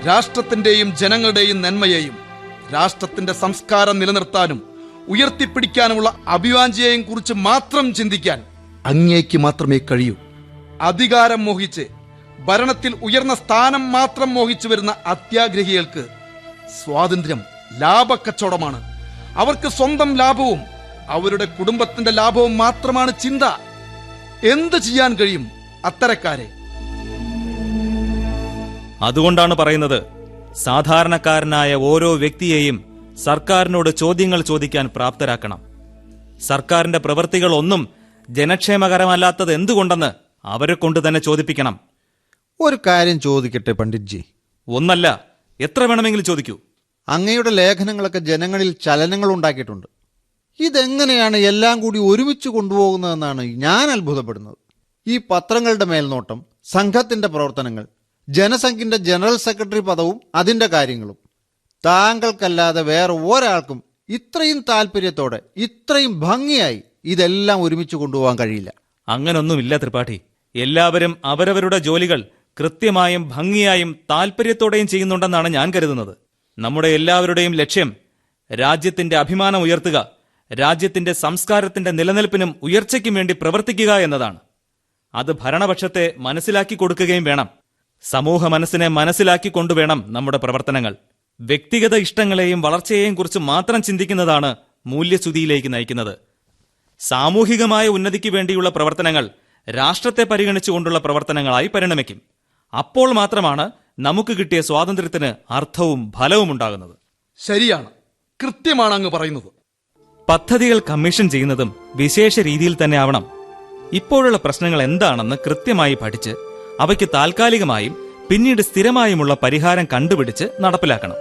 രാഷ്ട്രത്തിന്റെയും ജനങ്ങളുടെയും നന്മയെയും രാഷ്ട്രത്തിന്റെ സംസ്കാരം നിലനിർത്താനും ഉയർത്തിപ്പിടിക്കാനുമുള്ള അഭിവാഞ്ഛയെയും കുറിച്ച് മാത്രം ചിന്തിക്കാൻ അങ്ങേക്ക് മാത്രമേ കഴിയൂ. അധികാരം മോഹിച്ച് ഭരണത്തിൽ ഉയർന്ന സ്ഥാനം മാത്രം മോഹിച്ചു വരുന്ന അത്യാഗ്രഹികൾക്ക് സ്വാതന്ത്ര്യം ലാഭക്കച്ചവടമാണ്. അവർക്ക് സ്വന്തം ലാഭവും അവരുടെ കുടുംബത്തിന്റെ ലാഭവും മാത്രമാണ് ചിന്ത. എന്ത് ചെയ്യാൻ കഴിയും അത്തരക്കാരെ? അതുകൊണ്ടാണ് പറയുന്നത്, സാധാരണക്കാരനായ ഓരോ വ്യക്തിയെയും സർക്കാരിനോട് ചോദ്യങ്ങൾ ചോദിക്കാൻ പ്രാപ്തരാക്കണം. സർക്കാരിന്റെ പ്രവൃത്തികൾ ഒന്നും ജനക്ഷേമകരമല്ലാത്തത് എന്തുകൊണ്ടെന്ന് അവരെ കൊണ്ട് തന്നെ ചോദിപ്പിക്കണം. ഒരു കാര്യം ചോദിക്കട്ടെ പണ്ഡിറ്റ്ജി? ഒന്നല്ല, എത്ര വേണമെങ്കിലും ചോദിക്കൂ. അങ്ങയുടെ ലേഖനങ്ങളൊക്കെ ജനങ്ങളിൽ ചലനങ്ങൾ ഉണ്ടാക്കിയിട്ടുണ്ട്. ഇതെങ്ങനെയാണ് എല്ലാം കൂടി ഒരുമിച്ച് കൊണ്ടുപോകുന്നതെന്നാണ് ഞാൻ അത്ഭുതപ്പെടുന്നത്. ഈ പത്രങ്ങളുടെ മേൽനോട്ടം, സംഘത്തിന്റെ പ്രവർത്തനങ്ങൾ, ജനസംഘിന്റെ ജനറൽ സെക്രട്ടറി പദവും അതിന്റെ കാര്യങ്ങളും, താങ്കൾക്കല്ലാതെ വേറെ ഒരാൾക്കും ഇത്രയും താല്പര്യത്തോടെ ഇത്രയും ഭംഗിയായി ഇതെല്ലാം ഒരുമിച്ച് കൊണ്ടുപോകാൻ കഴിയില്ല. അങ്ങനൊന്നുമില്ല ത്രിപാഠി. എല്ലാവരും അവരവരുടെ ജോലികൾ കൃത്യമായും ഭംഗിയായും താല്പര്യത്തോടെയും ചെയ്യുന്നുണ്ടെന്നാണ് ഞാൻ കരുതുന്നത്. നമ്മുടെ എല്ലാവരുടെയും ലക്ഷ്യം രാജ്യത്തിന്റെ അഭിമാനം ഉയർത്തുക, രാജ്യത്തിന്റെ സംസ്കാരത്തിന്റെ നിലനിൽപ്പിനും ഉയർച്ചയ്ക്കും വേണ്ടി പ്രവർത്തിക്കുക എന്നതാണ്. അത് ഭരണപക്ഷത്തെ മനസ്സിലാക്കി കൊടുക്കുകയും വേണം. സമൂഹ മനസ്സിനെ മനസ്സിലാക്കിക്കൊണ്ടുവേണം നമ്മുടെ പ്രവർത്തനങ്ങൾ. വ്യക്തിഗത ഇഷ്ടങ്ങളെയും വളർച്ചയെയും കുറിച്ച് മാത്രം ചിന്തിക്കുന്നതാണ് മൂല്യച്യുതിയിലേക്ക് നയിക്കുന്നത്. സാമൂഹികമായ ഉന്നതിക്ക് വേണ്ടിയുള്ള പ്രവർത്തനങ്ങൾ രാഷ്ട്രത്തെ പരിഗണിച്ചുകൊണ്ടുള്ള പ്രവർത്തനങ്ങളായി പരിണമിക്കും. അപ്പോൾ മാത്രമാണ് നമുക്ക് കിട്ടിയ സ്വാതന്ത്ര്യത്തിന് അർത്ഥവും ഫലവും ഉണ്ടാകുന്നത്. ശരിയാണ്, കൃത്യമാണ് അങ്ങ് പറയുന്നത്. പദ്ധതികൾ കമ്മീഷൻ ചെയ്യുന്നതും വിശേഷ രീതിയിൽ തന്നെ ആവണം. ഇപ്പോഴുള്ള പ്രശ്നങ്ങൾ എന്താണെന്ന് കൃത്യമായി പഠിച്ച് അവയ്ക്ക് താൽക്കാലികമായും പിന്നീട് സ്ഥിരമായുമുള്ള പരിഹാരം കണ്ടുപിടിച്ച് നടപ്പിലാക്കണം.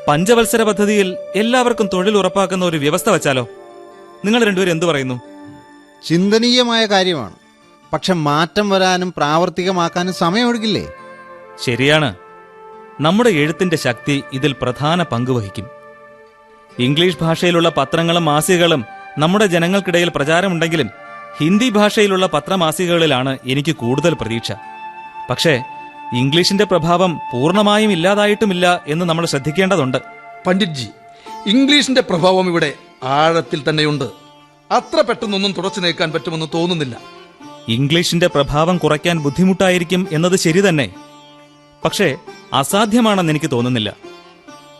പഞ്ചവത്സര പദ്ധതിയിൽ എല്ലാവർക്കും തൊഴിൽ ഉറപ്പാക്കുന്ന ഒരു വ്യവസ്ഥ വച്ചാലോ? നിങ്ങൾ രണ്ടുപേരും എന്തു പറയുന്നു? ചിന്തനീയമായ കാര്യമാണ്. പക്ഷെ മാറ്റം വരാനും പ്രാവർത്തികമാക്കാനും സമയമെടുക്കില്ലേ? ശരിയാണ്. നമ്മുടെ എഴുത്തിന്റെ ശക്തി ഇതിൽ പ്രധാന പങ്കുവഹിക്കും. ഇംഗ്ലീഷ് ഭാഷയിലുള്ള പത്രങ്ങളും മാസികകളും നമ്മുടെ ജനങ്ങൾക്കിടയിൽ പ്രചാരമുണ്ടെങ്കിലും ഹിന്ദി ഭാഷയിലുള്ള പത്രമാസികകളിലാണ് എനിക്ക് കൂടുതൽ പ്രതീക്ഷ. പക്ഷേ ഇംഗ്ലീഷിന്റെ പ്രഭാവം പൂർണ്ണമായും ഇല്ലാതായിട്ടുമില്ല എന്ന് നമ്മൾ ശ്രദ്ധിക്കേണ്ടതുണ്ട്. പണ്ഡിറ്റ്ജി, ഇംഗ്ലീഷിന്റെ പ്രഭാവം ഇവിടെ ആഴത്തിൽ തന്നെയുണ്ട്. അത്ര പെട്ടെന്നൊന്നും തുടച്ചു നീക്കാൻ പറ്റുമെന്ന് തോന്നുന്നില്ല. ഇംഗ്ലീഷിന്റെ പ്രഭാവം കുറയ്ക്കാൻ ബുദ്ധിമുട്ടായിരിക്കും എന്നത് ശരി തന്നെ. പക്ഷേ അസാധ്യമാണെന്ന് എനിക്ക് തോന്നുന്നില്ല.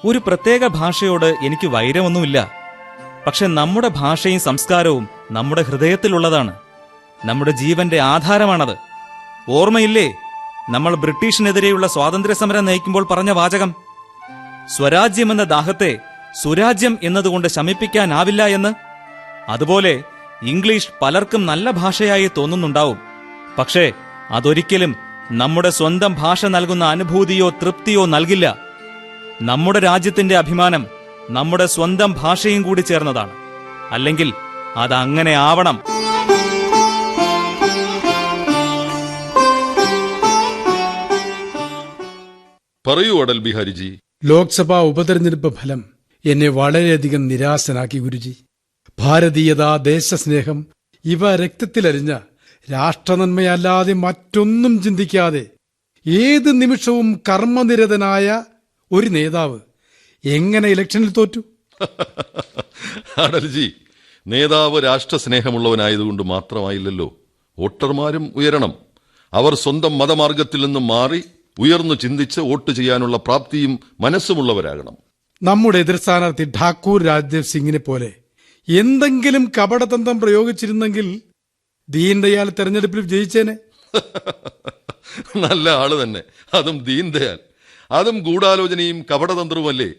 ഒരു പ്രത്യേക ഭാഷയോട് എനിക്ക് വൈരമൊന്നുമില്ല. പക്ഷെ നമ്മുടെ ഭാഷയും സംസ്കാരവും നമ്മുടെ ഹൃദയത്തിലുള്ളതാണ്. നമ്മുടെ ജീവന്റെ ആധാരമാണത്. ഓർമ്മയില്ലേ നമ്മൾ ബ്രിട്ടീഷിനെതിരെയുള്ള സ്വാതന്ത്ര്യ സമരം നയിക്കുമ്പോൾ പറഞ്ഞ വാചകം? സ്വരാജ്യമെന്ന ദാഹത്തെ സുരാജ്യം എന്നതുകൊണ്ട് ശമിപ്പിക്കാനാവില്ല എന്ന്. അതുപോലെ ഇംഗ്ലീഷ് പലർക്കും നല്ല ഭാഷയായി തോന്നുന്നുണ്ടാവും. പക്ഷേ അതൊരിക്കലും നമ്മുടെ സ്വന്തം ഭാഷ നൽകുന്ന അനുഭൂതിയോ തൃപ്തിയോ നൽകില്ല. നമ്മുടെ രാജ്യത്തിന്റെ അഭിമാനം നമ്മുടെ സ്വന്തം ഭാഷയും കൂടി ചേർന്നതാണ്. അല്ലെങ്കിൽ അതങ്ങനെ ആവണം. പറയൂ അടൽ ബിഹാരിജി. ലോക്സഭാ ഉപതെരഞ്ഞെടുപ്പ് ഫലം എന്നെ വളരെയധികം നിരാശനാക്കി ഗുരുജി. ഭാരതീയത, ദേശസ്നേഹം ഇവ രക്തത്തിലരിഞ്ഞ രാഷ്ട്രനന്മയല്ലാതെ മറ്റൊന്നും ചിന്തിക്കാതെ ഏത് നിമിഷവും കർമ്മനിരതനായ ഒരു നേതാവ് എങ്ങനെ ഇലക്ഷനിൽ തോറ്റു? അടൽജി, നേതാവ് രാഷ്ട്രസ്നേഹമുള്ളവനായതുകൊണ്ട് മാത്രമായില്ലല്ലോ. വോട്ടർമാരും ഉയരണം. അവർ സ്വന്തം മതമാർഗത്തിൽ നിന്നും മാറി ഉയർന്നു ചിന്തിച്ച് വോട്ട് ചെയ്യാനുള്ള പ്രാപ്തിയും മനസ്സുമുള്ളവരാകണം. നമ്മുടെ എതിർ സ്ഥാനാർത്ഥി ഠാക്കൂർ രാജ്ദേവ് സിംഗിനെ പോലെ എന്തെങ്കിലും കപടതന്ത്രം പ്രയോഗിച്ചിരുന്നെങ്കിൽ ദീൻദയാൽ തെരഞ്ഞെടുപ്പിൽ ജയിച്ചേനെ. നല്ല ആള് തന്നെ, അതും ദീൻദയാൽ. അതും ഗൂഢാലോചനയും കപടതന്ത്രവുമല്ലേ.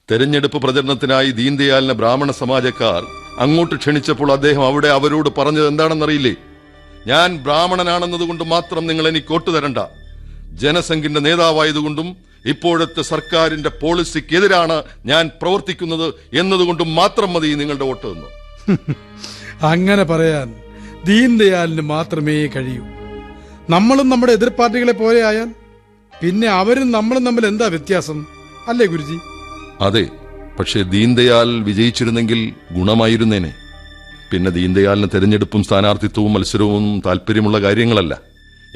തെരഞ്ഞെടുപ്പ് പ്രചരണത്തിനായി ദീൻദയാലിനെ ബ്രാഹ്മണ സമാജക്കാർ അങ്ങോട്ട് ക്ഷണിച്ചപ്പോൾ അദ്ദേഹം അവിടെ അവരോട് പറഞ്ഞത് എന്താണെന്നറിയില്ലേ? ഞാൻ ബ്രാഹ്മണനാണെന്നതുകൊണ്ട് മാത്രം നിങ്ങൾ എനിക്ക് വോട്ട് തരണ്ട. ജനസംഘിന്റെ നേതാവായതുകൊണ്ടും ഇപ്പോഴത്തെ സർക്കാരിന്റെ പോളിസിക്കെതിരാണ് ഞാൻ പ്രവർത്തിക്കുന്നത് എന്നതുകൊണ്ടും മാത്രം മതി നിങ്ങളുടെ വോട്ട് എന്ന്. അങ്ങനെ പറയാൻ ദീൻദയാലിന് മാത്രമേ കഴിയൂ. നമ്മളും നമ്മുടെ എതിർ പാർട്ടികളെ പോലെ ആയാൽ പിന്നെ അവരും നമ്മളും തമ്മിൽ എന്താ വ്യത്യാസം, അല്ലേ ഗുരുജി? അതെ, പക്ഷേ ദീൻദയാൽ വിജയിച്ചിരുന്നെങ്കിൽ ഗുണമായിരുന്നേനെ. പിന്നെ ദീൻദയാലിന് തെരഞ്ഞെടുപ്പും സ്ഥാനാർത്ഥിത്വവും മത്സരവും താല്പര്യമുള്ള കാര്യങ്ങളല്ല.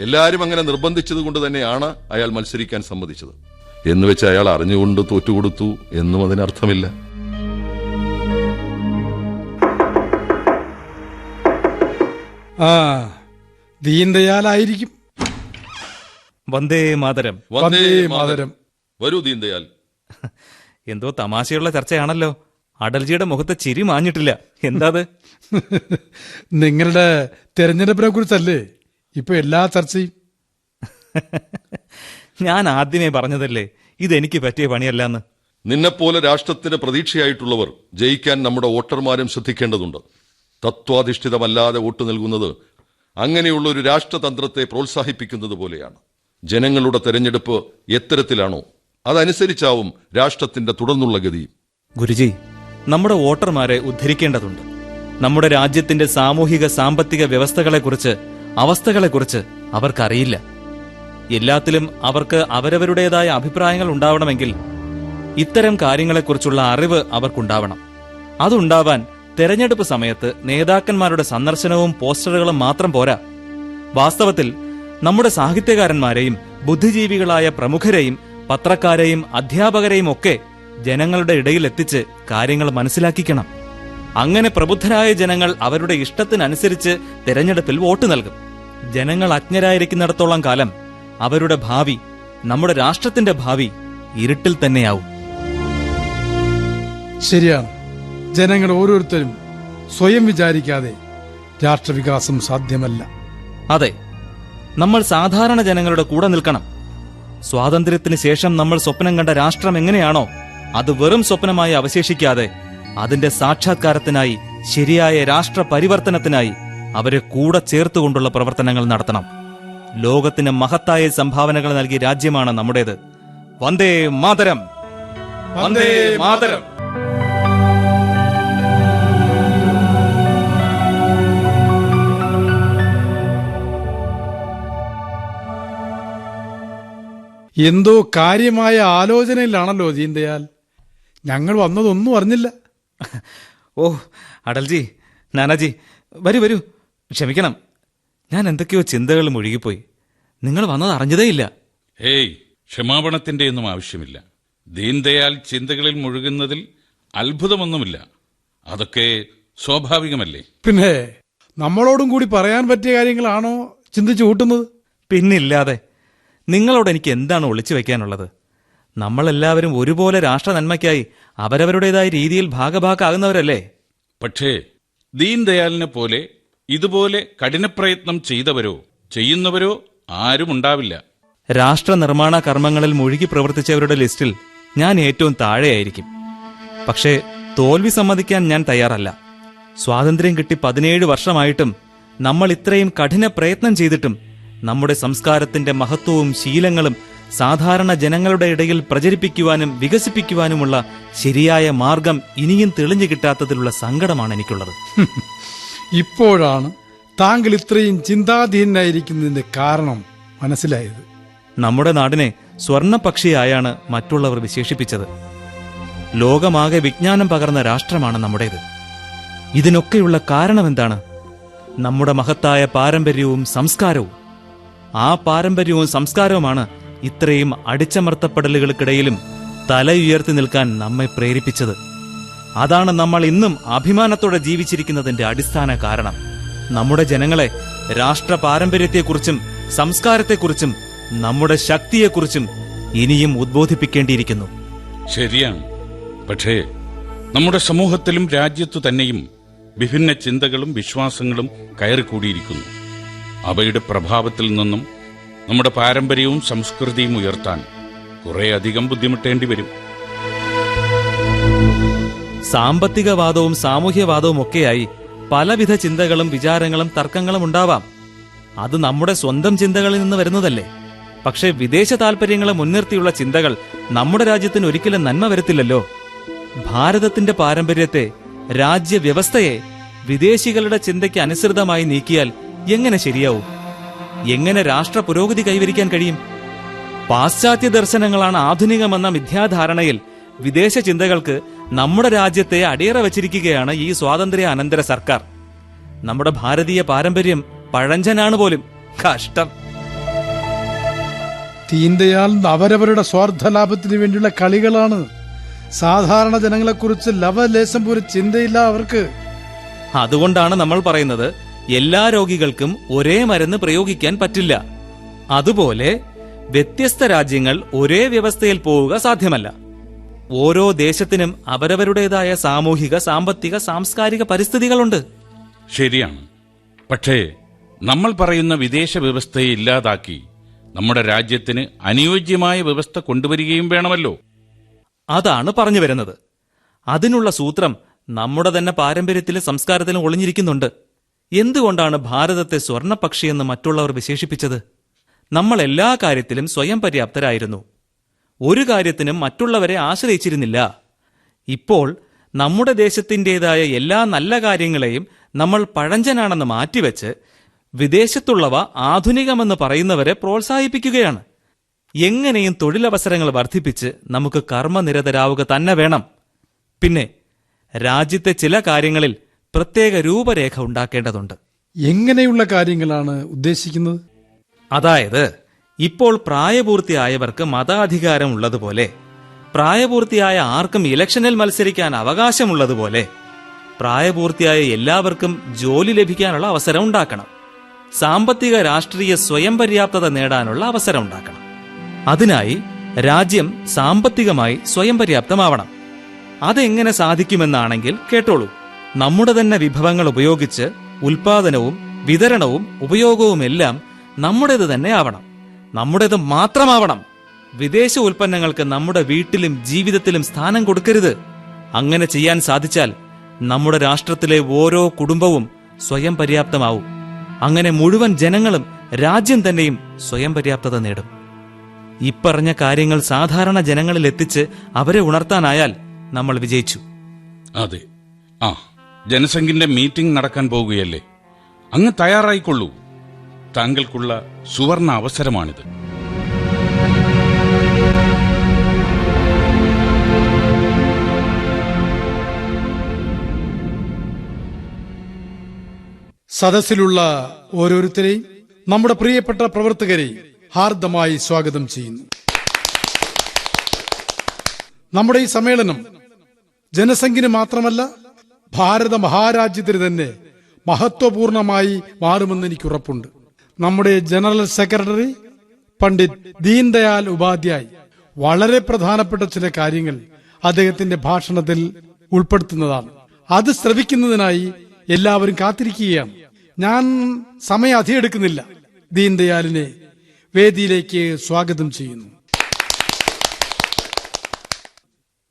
എല്ലാവരും അങ്ങനെ നിർബന്ധിച്ചത് കൊണ്ട് തന്നെയാണ് അയാൾ മത്സരിക്കാൻ സമ്മതിച്ചത്. എന്നുവെച്ച് അയാൾ അറിഞ്ഞുകൊണ്ട് തോറ്റുകൊടുത്തു എന്നും അതിനർത്ഥമില്ല. ആ, ദീൻദയാലായിരിക്കും. വന്ദേ മാതരം. വന്ദേ മാതരം. വരൂ ദീൻദയാൽ. എന്തോ തമാശയുള്ള ചർച്ചയാണല്ലോ. അടൽജിയുടെ മുഖത്ത് ചിരി മാഞ്ഞിട്ടില്ല. എന്താത്? നിങ്ങളുടെ തെരഞ്ഞെടുപ്പിനെ കുറിച്ചല്ലേ ഇപ്പൊ എല്ലാ ചർച്ചയും? ഞാൻ ആദ്യമേ പറഞ്ഞതല്ലേ ഇതെനിക്ക് പറ്റിയ പണിയല്ലെന്ന്. നിന്നെപ്പോലെ രാഷ്ട്രത്തിന് പ്രതീക്ഷയായിട്ടുള്ളവർ ജയിക്കാൻ നമ്മുടെ വോട്ടർമാരും ശ്രദ്ധിക്കേണ്ടതുണ്ട്. തത്വാധിഷ്ഠിതമല്ലാതെ വോട്ട് നൽകുന്നത് അങ്ങനെയുള്ള ഒരു രാഷ്ട്രതന്ത്രത്തെ പ്രോത്സാഹിപ്പിക്കുന്നത് പോലെയാണ്. ജനങ്ങളുടെ തെരഞ്ഞെടുപ്പ് എത്തരത്തിലാണോ അതനുസരിച്ചാവും രാഷ്ട്രത്തിന്റെ തുടർന്നുള്ള ഗതിയും. ഗുരുജി, നമ്മുടെ വോട്ടർമാരെ ഉദ്ധരിക്കേണ്ടതുണ്ട്. നമ്മുടെ രാജ്യത്തിന്റെ സാമൂഹിക സാമ്പത്തിക വ്യവസ്ഥകളെക്കുറിച്ച്, അവസ്ഥകളെക്കുറിച്ച് അവർക്കറിയില്ല. എല്ലാത്തിലും അവർക്ക് അവരവരുടേതായ അഭിപ്രായങ്ങൾ ഉണ്ടാവണമെങ്കിൽ ഇത്തരം കാര്യങ്ങളെക്കുറിച്ചുള്ള അറിവ് അവർക്കുണ്ടാവണം. അതുണ്ടാവാൻ തെരഞ്ഞെടുപ്പ് സമയത്ത് നേതാക്കന്മാരുടെ സന്ദർശനവും പോസ്റ്ററുകളും മാത്രം പോരാ. വാസ്തവത്തിൽ നമ്മുടെ സാഹിത്യകാരന്മാരെയും ബുദ്ധിജീവികളായ പ്രമുഖരെയും പത്രക്കാരെയും അധ്യാപകരെയും ഒക്കെ ജനങ്ങളുടെ ഇടയിൽ എത്തിച്ച് കാര്യങ്ങൾ മനസ്സിലാക്കിക്കണം. അങ്ങനെ പ്രബുദ്ധരായ ജനങ്ങൾ അവരുടെ ഇഷ്ടത്തിനനുസരിച്ച് തെരഞ്ഞെടുപ്പിൽ വോട്ട് നൽകും. ജനങ്ങൾ അജ്ഞരായിരിക്കുന്നിടത്തോളം കാലം അവരുടെ ഭാവി, നമ്മുടെ രാഷ്ട്രത്തിന്റെ ഭാവി ഇരുട്ടിൽ തന്നെയാവും. ശരിയാണ്. ജനങ്ങൾ ഓരോരുത്തരും സ്വയം വിചാരിക്കാതെ രാഷ്ട്രവികാസം സാധ്യമല്ല. അതെ, നമ്മൾ സാധാരണ ജനങ്ങളുടെ കൂടെ നിൽക്കണം. സ്വാതന്ത്ര്യത്തിന് ശേഷം നമ്മൾ സ്വപ്നം കണ്ട രാഷ്ട്രം എങ്ങനെയാണോ അത് വെറും സ്വപ്നമായി അവശേഷിക്കാതെ അതിന്റെ സാക്ഷാത്കാരത്തിനായി, ശരിയായ രാഷ്ട്ര പരിവർത്തനത്തിനായി അവരെ കൂടെ ചേർത്തുകൊണ്ടുള്ള പ്രവർത്തനങ്ങൾ നടത്തണം. ലോകത്തിന് മഹത്തായ സംഭാവനകൾ നൽകിയ രാജ്യമാണ് നമ്മുടേത്. വന്ദേ മാതരം. വന്ദേ മാതരം. എന്തോ കാര്യമായ ആലോചനയിലാണല്ലോ ദീൻദയാൽ. ഞങ്ങൾ വന്നതൊന്നും അറിഞ്ഞില്ല. ഓ അടൽജി, നാനാജി, വരൂ വരൂ. ക്ഷമിക്കണം, ഞാൻ എന്തൊക്കെയോ ചിന്തകൾ മുഴുകിപ്പോയി. നിങ്ങൾ വന്നത് അറിഞ്ഞതേയില്ല. ഹേയ്, ക്ഷമാപണത്തിന്റെ ഒന്നും ആവശ്യമില്ല. ദീൻദയാൽ ചിന്തകളിൽ മുഴുകുന്നതിൽ അത്ഭുതമൊന്നുമില്ല. അതൊക്കെ സ്വാഭാവികമല്ലേ? പിന്നെ നമ്മളോടും കൂടി പറയാൻ പറ്റിയ കാര്യങ്ങളാണോ ചിന്തിച്ചു കൂട്ടുന്നത്? പിന്നില്ലാതെ. നിങ്ങളോട് എനിക്ക് എന്താണ് ഒളിച്ചു വെക്കാനുള്ളത്? നമ്മളെല്ലാവരും ഒരുപോലെ രാഷ്ട്ര നന്മയ്ക്കായി അവരവരുടേതായ രീതിയിൽ ഭാഗഭാക്കാകുന്നവരല്ലേ? പക്ഷേ ദീൻദയാലിനെ പോലെ ഇതുപോലെ കഠിനപ്രയത്നം ചെയ്തവരോ ചെയ്യുന്നവരോ ആരും ഉണ്ടാവില്ല. രാഷ്ട്ര നിർമ്മാണ കർമ്മങ്ങളിൽ മുഴുകി പ്രവർത്തിച്ചവരുടെ ലിസ്റ്റിൽ ഞാൻ ഏറ്റവും താഴെയായിരിക്കും. പക്ഷേ തോൽവി സമ്മതിക്കാൻ ഞാൻ തയ്യാറല്ല. സ്വാതന്ത്ര്യം കിട്ടി 17 വർഷമായിട്ടും നമ്മൾ ഇത്രയും കഠിന പ്രയത്നം ചെയ്തിട്ടും നമ്മുടെ സംസ്കാരത്തിന്റെ മഹത്വവും ശീലങ്ങളും സാധാരണ ജനങ്ങളുടെ ഇടയിൽ പ്രചരിപ്പിക്കുവാനും വികസിപ്പിക്കുവാനുമുള്ള ശരിയായ മാർഗം ഇനിയും തെളിഞ്ഞു കിട്ടാത്തതിലുള്ള സങ്കടമാണ് എനിക്കുള്ളത്. ഇപ്പോഴാണ് താങ്കൾ ഇത്രയും ചിന്താധീനായിരിക്കുന്നതിന്റെ കാരണം മനസ്സിലായത്. നമ്മുടെ നാടിനെ സ്വർണപക്ഷിയായാണ് മറ്റുള്ളവർ വിശേഷിപ്പിച്ചത്. ലോകമാകെ വിജ്ഞാനം പകർന്ന രാഷ്ട്രമാണ് നമ്മുടേത്. ഇതിനൊക്കെയുള്ള കാരണമെന്താണ്? നമ്മുടെ മഹത്തായ പാരമ്പര്യവും സംസ്കാരവും. ആ പാരമ്പര്യവും സംസ്കാരവുമാണ് ഇത്രയും അടിച്ചമർത്തപ്പെടലുകൾക്കിടയിലും തലയുയർത്തി നിൽക്കാൻ നമ്മെ പ്രേരിപ്പിച്ചത്. അതാണ് നമ്മൾ ഇന്നും അഭിമാനത്തോടെ ജീവിച്ചിരിക്കുന്നതിന്റെ അടിസ്ഥാന കാരണം. നമ്മുടെ ജനങ്ങളെ രാഷ്ട്ര പാരമ്പര്യത്തെക്കുറിച്ചും സംസ്കാരത്തെക്കുറിച്ചും നമ്മുടെ ശക്തിയെക്കുറിച്ചും ഇനിയും ഉദ്ബോധിപ്പിക്കേണ്ടിയിരിക്കുന്നു. ശരിയാണ്. പക്ഷേ നമ്മുടെ സമൂഹത്തിലും രാജ്യത്തു തന്നെയും വിഭിന്ന ചിന്തകളും വിശ്വാസങ്ങളും കയറിക്കൂടിയിരിക്കുന്നു. അവയുടെ പ്രഭാവത്തിൽ നിന്നും നമ്മുടെ പാരമ്പര്യവും സംസ്കൃതിയും ഉയർത്താൻ കുറേയധികം ബുദ്ധിമുട്ടേണ്ടി വരും. സാമ്പത്തികവാദവും സാമൂഹ്യവാദവും ഒക്കെയായി പലവിധ ചിന്തകളും വിചാരങ്ങളും തർക്കങ്ങളും ഉണ്ടാവാം. അത് നമ്മുടെ സ്വന്തം ചിന്തകളിൽ നിന്ന് വരുന്നതല്ലേ. പക്ഷേ വിദേശ താൽപര്യങ്ങളെ മുൻനിർത്തിയുള്ള ചിന്തകൾ നമ്മുടെ രാജ്യത്തിന് ഒരിക്കലും നന്മ വരുത്തില്ലല്ലോ. ഭാരതത്തിന്റെ പാരമ്പര്യത്തെ, രാജ്യവ്യവസ്ഥയെ വിദേശികളുടെ ചിന്തയ്ക്ക് അനുസൃതമായി നീക്കിയാൽ എങ്ങനെ ശരിയാവും? എങ്ങനെ രാഷ്ട്ര പുരോഗതി കൈവരിക്കാൻ കഴിയും? പാശ്ചാത്യ ദർശനങ്ങളാണ് ആധുനികമെന്ന മിഥ്യാധാരണയിൽ വിദേശ ചിന്തകൾക്ക് നമ്മുടെ രാജ്യത്തെ അടിയറ വച്ചിരിക്കുകയാണ് ഈ സ്വാതന്ത്ര്യ അനന്തര സർക്കാർ. നമ്മുടെ ഭാരതീയ പാരമ്പര്യം പഴഞ്ചനാണ് പോലും. കഷ്ടം. ദീൻദയാൽ അവരവരുടെ സ്വാർത്ഥ ലാഭത്തിന് വേണ്ടിയുള്ള കളികളാണ്. സാധാരണ ജനങ്ങളെക്കുറിച്ച് ലവലേശം പോലും ചിന്തയില്ല അവർക്ക്. അതുകൊണ്ടാണ് നമ്മൾ പറയുന്നത് എല്ലാ രോഗികൾക്കും ഒരേ മരുന്ന് പ്രയോഗിക്കാൻ പറ്റില്ല. അതുപോലെ വ്യത്യസ്ത രാജ്യങ്ങൾ ഒരേ വ്യവസ്ഥയിൽ പോവുക സാധ്യമല്ല. ഓരോ ദേശത്തിനും അവരവരുടേതായ സാമൂഹിക, സാമ്പത്തിക, സാംസ്കാരിക പരിസ്ഥിതികളുണ്ട്. ശരിയാണ്. പക്ഷേ നമ്മൾ പറയുന്ന വിദേശ വ്യവസ്ഥയെ ഇല്ലാതാക്കി നമ്മുടെ രാജ്യത്തിന് അനുയോജ്യമായ വ്യവസ്ഥ കൊണ്ടുവരികയും വേണമല്ലോ. അതാണ് പറഞ്ഞു വരുന്നത്. അതിനുള്ള സൂത്രം നമ്മുടെ തന്നെ പാരമ്പര്യത്തിലും സംസ്കാരത്തിലും ഒളിഞ്ഞിരിക്കുന്നുണ്ട്. എന്തുകൊണ്ടാണ് ഭാരതത്തെ സ്വർണപക്ഷിയെന്ന് മറ്റുള്ളവർ വിശേഷിപ്പിച്ചത്? നമ്മൾ എല്ലാ കാര്യത്തിലും സ്വയം പര്യാപ്തരായിരുന്നു. ഒരു കാര്യത്തിനും മറ്റുള്ളവരെ ആശ്രയിച്ചിരുന്നില്ല. ഇപ്പോൾ നമ്മുടെ ദേശത്തിൻ്റെതായ എല്ലാ നല്ല കാര്യങ്ങളെയും നമ്മൾ പഴഞ്ചനാണെന്ന് മാറ്റിവെച്ച് വിദേശത്തുള്ളവ ആധുനികമെന്ന് പറയുന്നവരെ പ്രോത്സാഹിപ്പിക്കുകയാണ്. എങ്ങനെയും തൊഴിലവസരങ്ങൾ വർദ്ധിപ്പിച്ച് നമുക്ക് കർമ്മനിരതരാവുക തന്നെ വേണം. പിന്നെ രാജ്യത്തെ ചില കാര്യങ്ങളിൽ പ്രത്യേക രൂപരേഖ ഉണ്ടാക്കേണ്ടതുണ്ട്. എങ്ങനെയുള്ള കാര്യങ്ങളാണ് ഉദ്ദേശിക്കുന്നത്? അതായത്, ഇപ്പോൾ പ്രായപൂർത്തിയായവർക്ക് മതാധികാരം ഉള്ളതുപോലെ, പ്രായപൂർത്തിയായ ആർക്കും ഇലക്ഷനിൽ മത്സരിക്കാൻ അവകാശമുള്ളതുപോലെ, പ്രായപൂർത്തിയായ എല്ലാവർക്കും ജോലി ലഭിക്കാനുള്ള അവസരം ഉണ്ടാക്കണം. സാമ്പത്തിക രാഷ്ട്രീയ സ്വയം പര്യാപ്തത നേടാനുള്ള അവസരം ഉണ്ടാക്കണം. അതിനായി രാജ്യം സാമ്പത്തികമായി സ്വയം പര്യാപ്തമാവണം. അതെങ്ങനെ സാധിക്കുമെന്നാണെങ്കിൽ കേട്ടോളൂ. നമ്മുടെ തന്നെ വിഭവങ്ങൾ ഉപയോഗിച്ച് ഉൽപാദനവും വിതരണവും ഉപയോഗവുമെല്ലാം നമ്മുടേത് തന്നെ ആവണം. നമ്മുടേത് മാത്രമാവണം. വിദേശ ഉൽപ്പന്നങ്ങൾക്ക് നമ്മുടെ വീട്ടിലും ജീവിതത്തിലും സ്ഥാനം കൊടുക്കരുത്. അങ്ങനെ ചെയ്യാൻ സാധിച്ചാൽ നമ്മുടെ രാഷ്ട്രത്തിലെ ഓരോ കുടുംബവും സ്വയം പര്യാപ്തമാവും. അങ്ങനെ മുഴുവൻ ജനങ്ങളും രാജ്യം തന്നെയും സ്വയം പര്യാപ്തത നേടും. ഇപ്പറഞ്ഞ കാര്യങ്ങൾ സാധാരണ ജനങ്ങളിൽ എത്തിച്ച് അവരെ ഉണർത്താനായാൽ നമ്മൾ വിജയിച്ചു. അതെ. ജനസംഘിന്റെ മീറ്റിംഗ് നടക്കാൻ പോകുകയല്ലേ. അങ്ങ് തയ്യാറായിക്കൊള്ളൂ. താങ്കൾക്കുള്ള സുവർണ അവസരമാണിത്. സദസ്സിലുള്ള ഓരോരുത്തരെയും, നമ്മുടെ പ്രിയപ്പെട്ട പ്രവർത്തകരെയും ഹാർദമായി സ്വാഗതം ചെയ്യുന്നു. നമ്മുടെ ഈ സമ്മേളനം ജനസംഘിന് മാത്രമല്ല, ഭാരത മഹാരാജ്യത്തിന് തന്നെ മഹത്വപൂർണമായി മാറുമെന്ന് എനിക്ക് ഉറപ്പുണ്ട്. നമ്മുടെ ജനറൽ സെക്രട്ടറി പണ്ഡിറ്റ് ദീൻദയാൽ ഉപാധ്യായ് വളരെ പ്രധാനപ്പെട്ട ചില കാര്യങ്ങൾ അദ്ദേഹത്തിന്റെ ഭാഷണത്തിൽ ഉൾപ്പെടുത്തുന്നതാണ്. അത് ശ്രവിക്കുന്നതിനായി എല്ലാവരും കാത്തിരിക്കുകയാണ്. ഞാൻ സമയം അധികമെടുക്കുന്നില്ല. ദീൻദയാലിനെ വേദിയിലേക്ക് സ്വാഗതം ചെയ്യുന്നു.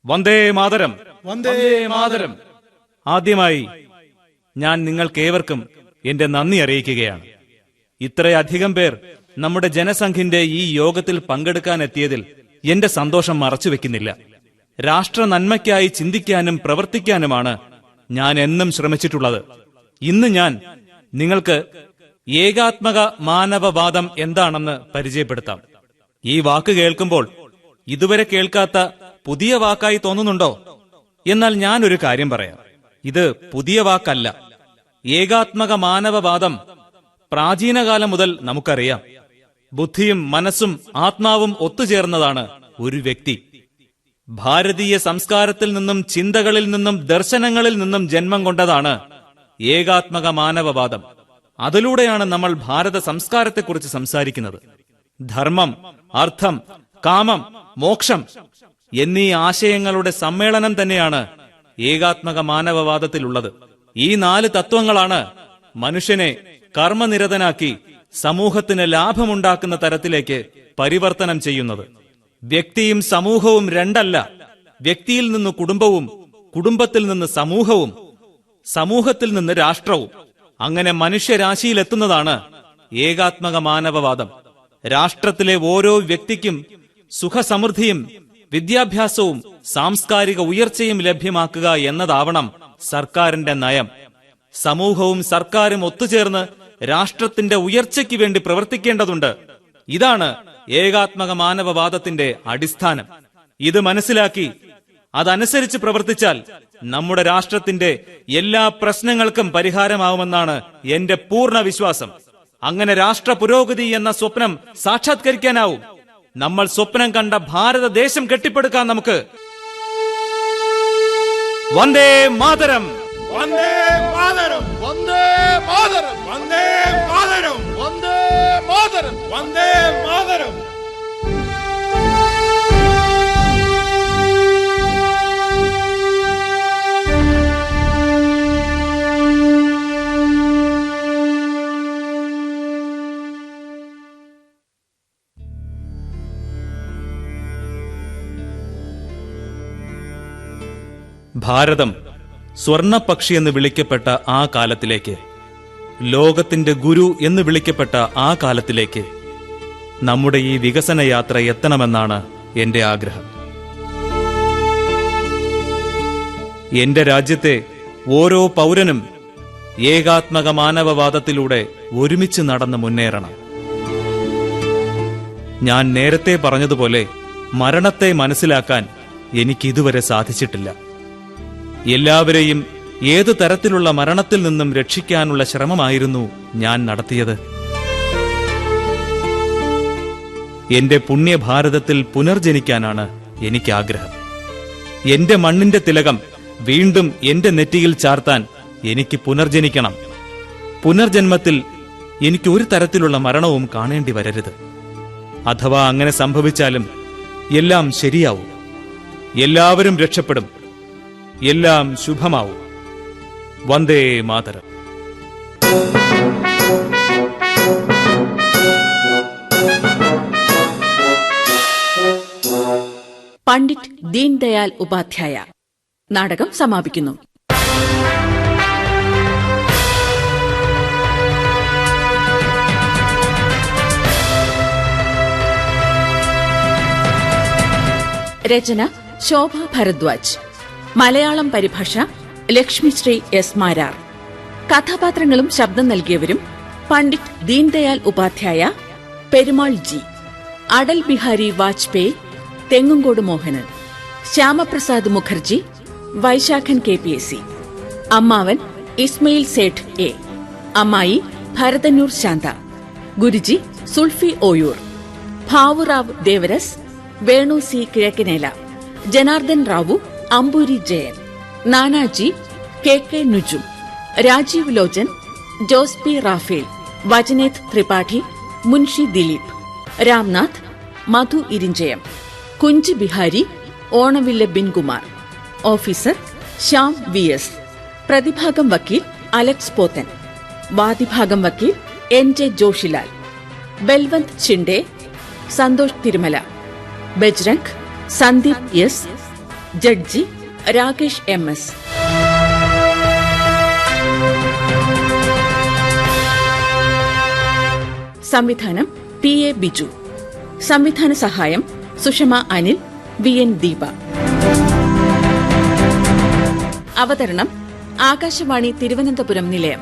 വന്ദേ മാതരം, വന്ദേ മാതരം. ആദ്യമായി ഞാൻ നിങ്ങൾക്കേവർക്കും എന്റെ നന്ദി അറിയിക്കുകയാണ്. ഇത്രയധികം പേർ നമ്മുടെ ജനസംഘിന്റെ ഈ യോഗത്തിൽ പങ്കെടുക്കാനെത്തിയതിൽ എന്റെ സന്തോഷം മറച്ചുവെക്കുന്നില്ല. രാഷ്ട്ര നന്മയ്ക്കായി ചിന്തിക്കാനും പ്രവർത്തിക്കാനുമാണ് ഞാൻ എന്നും ശ്രമിച്ചിട്ടുള്ളത്. ഇന്ന് ഞാൻ നിങ്ങൾക്ക് ഏകാത്മക മാനവവാദം എന്താണെന്ന് പരിചയപ്പെടുത്താം. ഈ വാക്ക് കേൾക്കുമ്പോൾ ഇതുവരെ കേൾക്കാത്ത പുതിയ വാക്കായി തോന്നുന്നുണ്ടോ? എന്നാൽ ഞാനൊരു കാര്യം പറയാം. ഇത് പുതിയ വാക്കല്ല. ഏകാത്മക മാനവവാദം പ്രാചീനകാലം മുതൽ നമുക്കറിയാം. ബുദ്ധിയും മനസ്സും ആത്മാവും ഒത്തുചേർന്നതാണ് ഒരു വ്യക്തി. ഭാരതീയ സംസ്കാരത്തിൽ നിന്നും ചിന്തകളിൽ നിന്നും ദർശനങ്ങളിൽ നിന്നും ജന്മം കൊണ്ടതാണ് ഏകാത്മക മാനവവാദം. അതിലൂടെയാണ് നമ്മൾ ഭാരത സംസ്കാരത്തെക്കുറിച്ച് സംസാരിക്കുന്നത്. ധർമ്മം, അർത്ഥം, കാമം, മോക്ഷം എന്നീ ആശയങ്ങളുടെ സമ്മേളനം തന്നെയാണ് ഏകാത്മക മാനവവാദത്തിലുള്ളത്. ഈ 4 തത്വങ്ങളാണ് മനുഷ്യനെ കർമ്മനിരതനാക്കി സമൂഹത്തിന് ലാഭമുണ്ടാക്കുന്ന തരത്തിലേക്ക് പരിവർത്തനം ചെയ്യുന്നത്. വ്യക്തിയും സമൂഹവും രണ്ടല്ല. വ്യക്തിയിൽ നിന്ന് കുടുംബവും, കുടുംബത്തിൽ നിന്ന് സമൂഹവും, സമൂഹത്തിൽ നിന്ന് രാഷ്ട്രവും, അങ്ങനെ മനുഷ്യരാശിയിലെത്തുന്നതാണ് ഏകാത്മക മാനവവാദം. രാഷ്ട്രത്തിലെ ഓരോ വ്യക്തിക്കും സുഖസമൃദ്ധിയും വിദ്യാഭ്യാസവും സാംസ്കാരിക ഉയർച്ചയും ലഭ്യമാക്കുക എന്നതാവണം സർക്കാരിന്റെ നയം. സമൂഹവും സർക്കാരും ഒത്തുചേർന്ന് രാഷ്ട്രത്തിന്റെ ഉയർച്ചയ്ക്ക് വേണ്ടി പ്രവർത്തിക്കേണ്ടതുണ്ട്. ഇതാണ് ഏകാത്മക മാനവവാദത്തിന്റെ അടിസ്ഥാനം. ഇത് മനസ്സിലാക്കി അതനുസരിച്ച് പ്രവർത്തിച്ചാൽ നമ്മുടെ രാഷ്ട്രത്തിന്റെ എല്ലാ പ്രശ്നങ്ങൾക്കും പരിഹാരമാവുമെന്നാണ് എന്റെ പൂർണ്ണ വിശ്വാസം. അങ്ങനെ രാഷ്ട്ര പുരോഗതി എന്ന സ്വപ്നം സാക്ഷാത്കരിക്കാനാവും. നമ്മൾ സ്വപ്നം കണ്ട ഭാരതദേശം കെട്ടിപ്പടുക്കാൻ നമുക്ക്. വന്ദേ മാതരം, വന്ദേ മാതരം, വന്ദേ മാതരം, വന്ദേ മാതരം, വന്ദേ മാതരം, വന്ദേ മാതരം. ഭാരതം സ്വർണപക്ഷി എന്ന് വിളിക്കപ്പെട്ട ആ കാലത്തിലേക്ക്, ലോകത്തിന്റെ ഗുരു എന്ന് വിളിക്കപ്പെട്ട ആ കാലത്തിലേക്ക് നമ്മുടെ ഈ വികസന യാത്ര എത്തണമെന്നാണ് എന്റെ ആഗ്രഹം. എന്റെ രാജ്യത്തെ ഓരോ പൗരനും ഏകാത്മക മാനവവാദത്തിലൂടെ ഒരുമിച്ച് നടന്ന് മുന്നേറണം. ഞാൻ നേരത്തെ പറഞ്ഞതുപോലെ മരണത്തെ മനസ്സിലാക്കാൻ എനിക്കിതുവരെ സാധിച്ചിട്ടില്ല. എല്ലാവരെയും ഏതു തരത്തിലുള്ള മരണത്തിൽ നിന്നും രക്ഷിക്കാനുള്ള ശ്രമമായിരുന്നു ഞാൻ നടത്തിയത്. എന്റെ പുണ്യഭാരതത്തിൽ പുനർജനിക്കാനാണ് എനിക്കാഗ്രഹം. എന്റെ മണ്ണിന്റെ തിലകം വീണ്ടും എന്റെ നെറ്റിയിൽ ചാർത്താൻ എനിക്ക് പുനർജനിക്കണം. പുനർജന്മത്തിൽ എനിക്ക് ഒരു തരത്തിലുള്ള മരണവും കാണേണ്ടി വരരുത്. അഥവാ അങ്ങനെ സംഭവിച്ചാലും എല്ലാം ശരിയാവും. എല്ലാവരും രക്ഷപ്പെടും. എല്ലാം ശുഭമാവും. വന്ദേ മാതരം. പണ്ഡിറ്റ് ദീൻദയാൽ ഉപാധ്യായ നാടകം സമാപിക്കുന്നു. രചന ശോഭ ഭരദ്വാജ്. മലയാളം പരിഭാഷ ലക്ഷ്മിശ്രീ എസ് മാരാർ. കഥാപാത്രങ്ങളും ശബ്ദം നൽകിയവരും പണ്ഡിറ്റ് ദീൻദയാൽ ഉപാധ്യായ പെരുമാൾ ജി, അടൽ ബിഹാരി വാജ്പേയി തെങ്ങുംകോട് മോഹനൻ, ശ്യാമപ്രസാദ് മുഖർജി വൈശാഖൻ KPSC, അമ്മാവൻ ഇസ്മയിൽ സേഠ് A, അമ്മായി Bharathannoor Shantha, Guruji Sulfi Oyoor, Bhaurao Deoras Venu C Kizhakkanela, Janardhan Rao Ampoori Jayan, Nanaji KK Nujum, Rajeev Lochan Jose P Raphael, Vajnet Tripathi Munshi Dileep, Ramnath Madhu Irinchayam, Kunj Bihari Onavillu Binkumar, officer Shyam VS, പ്രതിഭാഗം വക്കീൽ അലക്സ് പോത്തൻ, വാദിഭാഗം വക്കീൽ NJ Joshilal, Balwant Shinde Santhosh Thirumala, Bajrang Sandeep S, judge Rakesh MS. സംവിധാനം PA ബിജു. സംവിധാന സഹായം സുഷമ അനിൽ, VN ദീപ. അവതരണം ആകാശവാണി തിരുവനന്തപുരം നിലയം.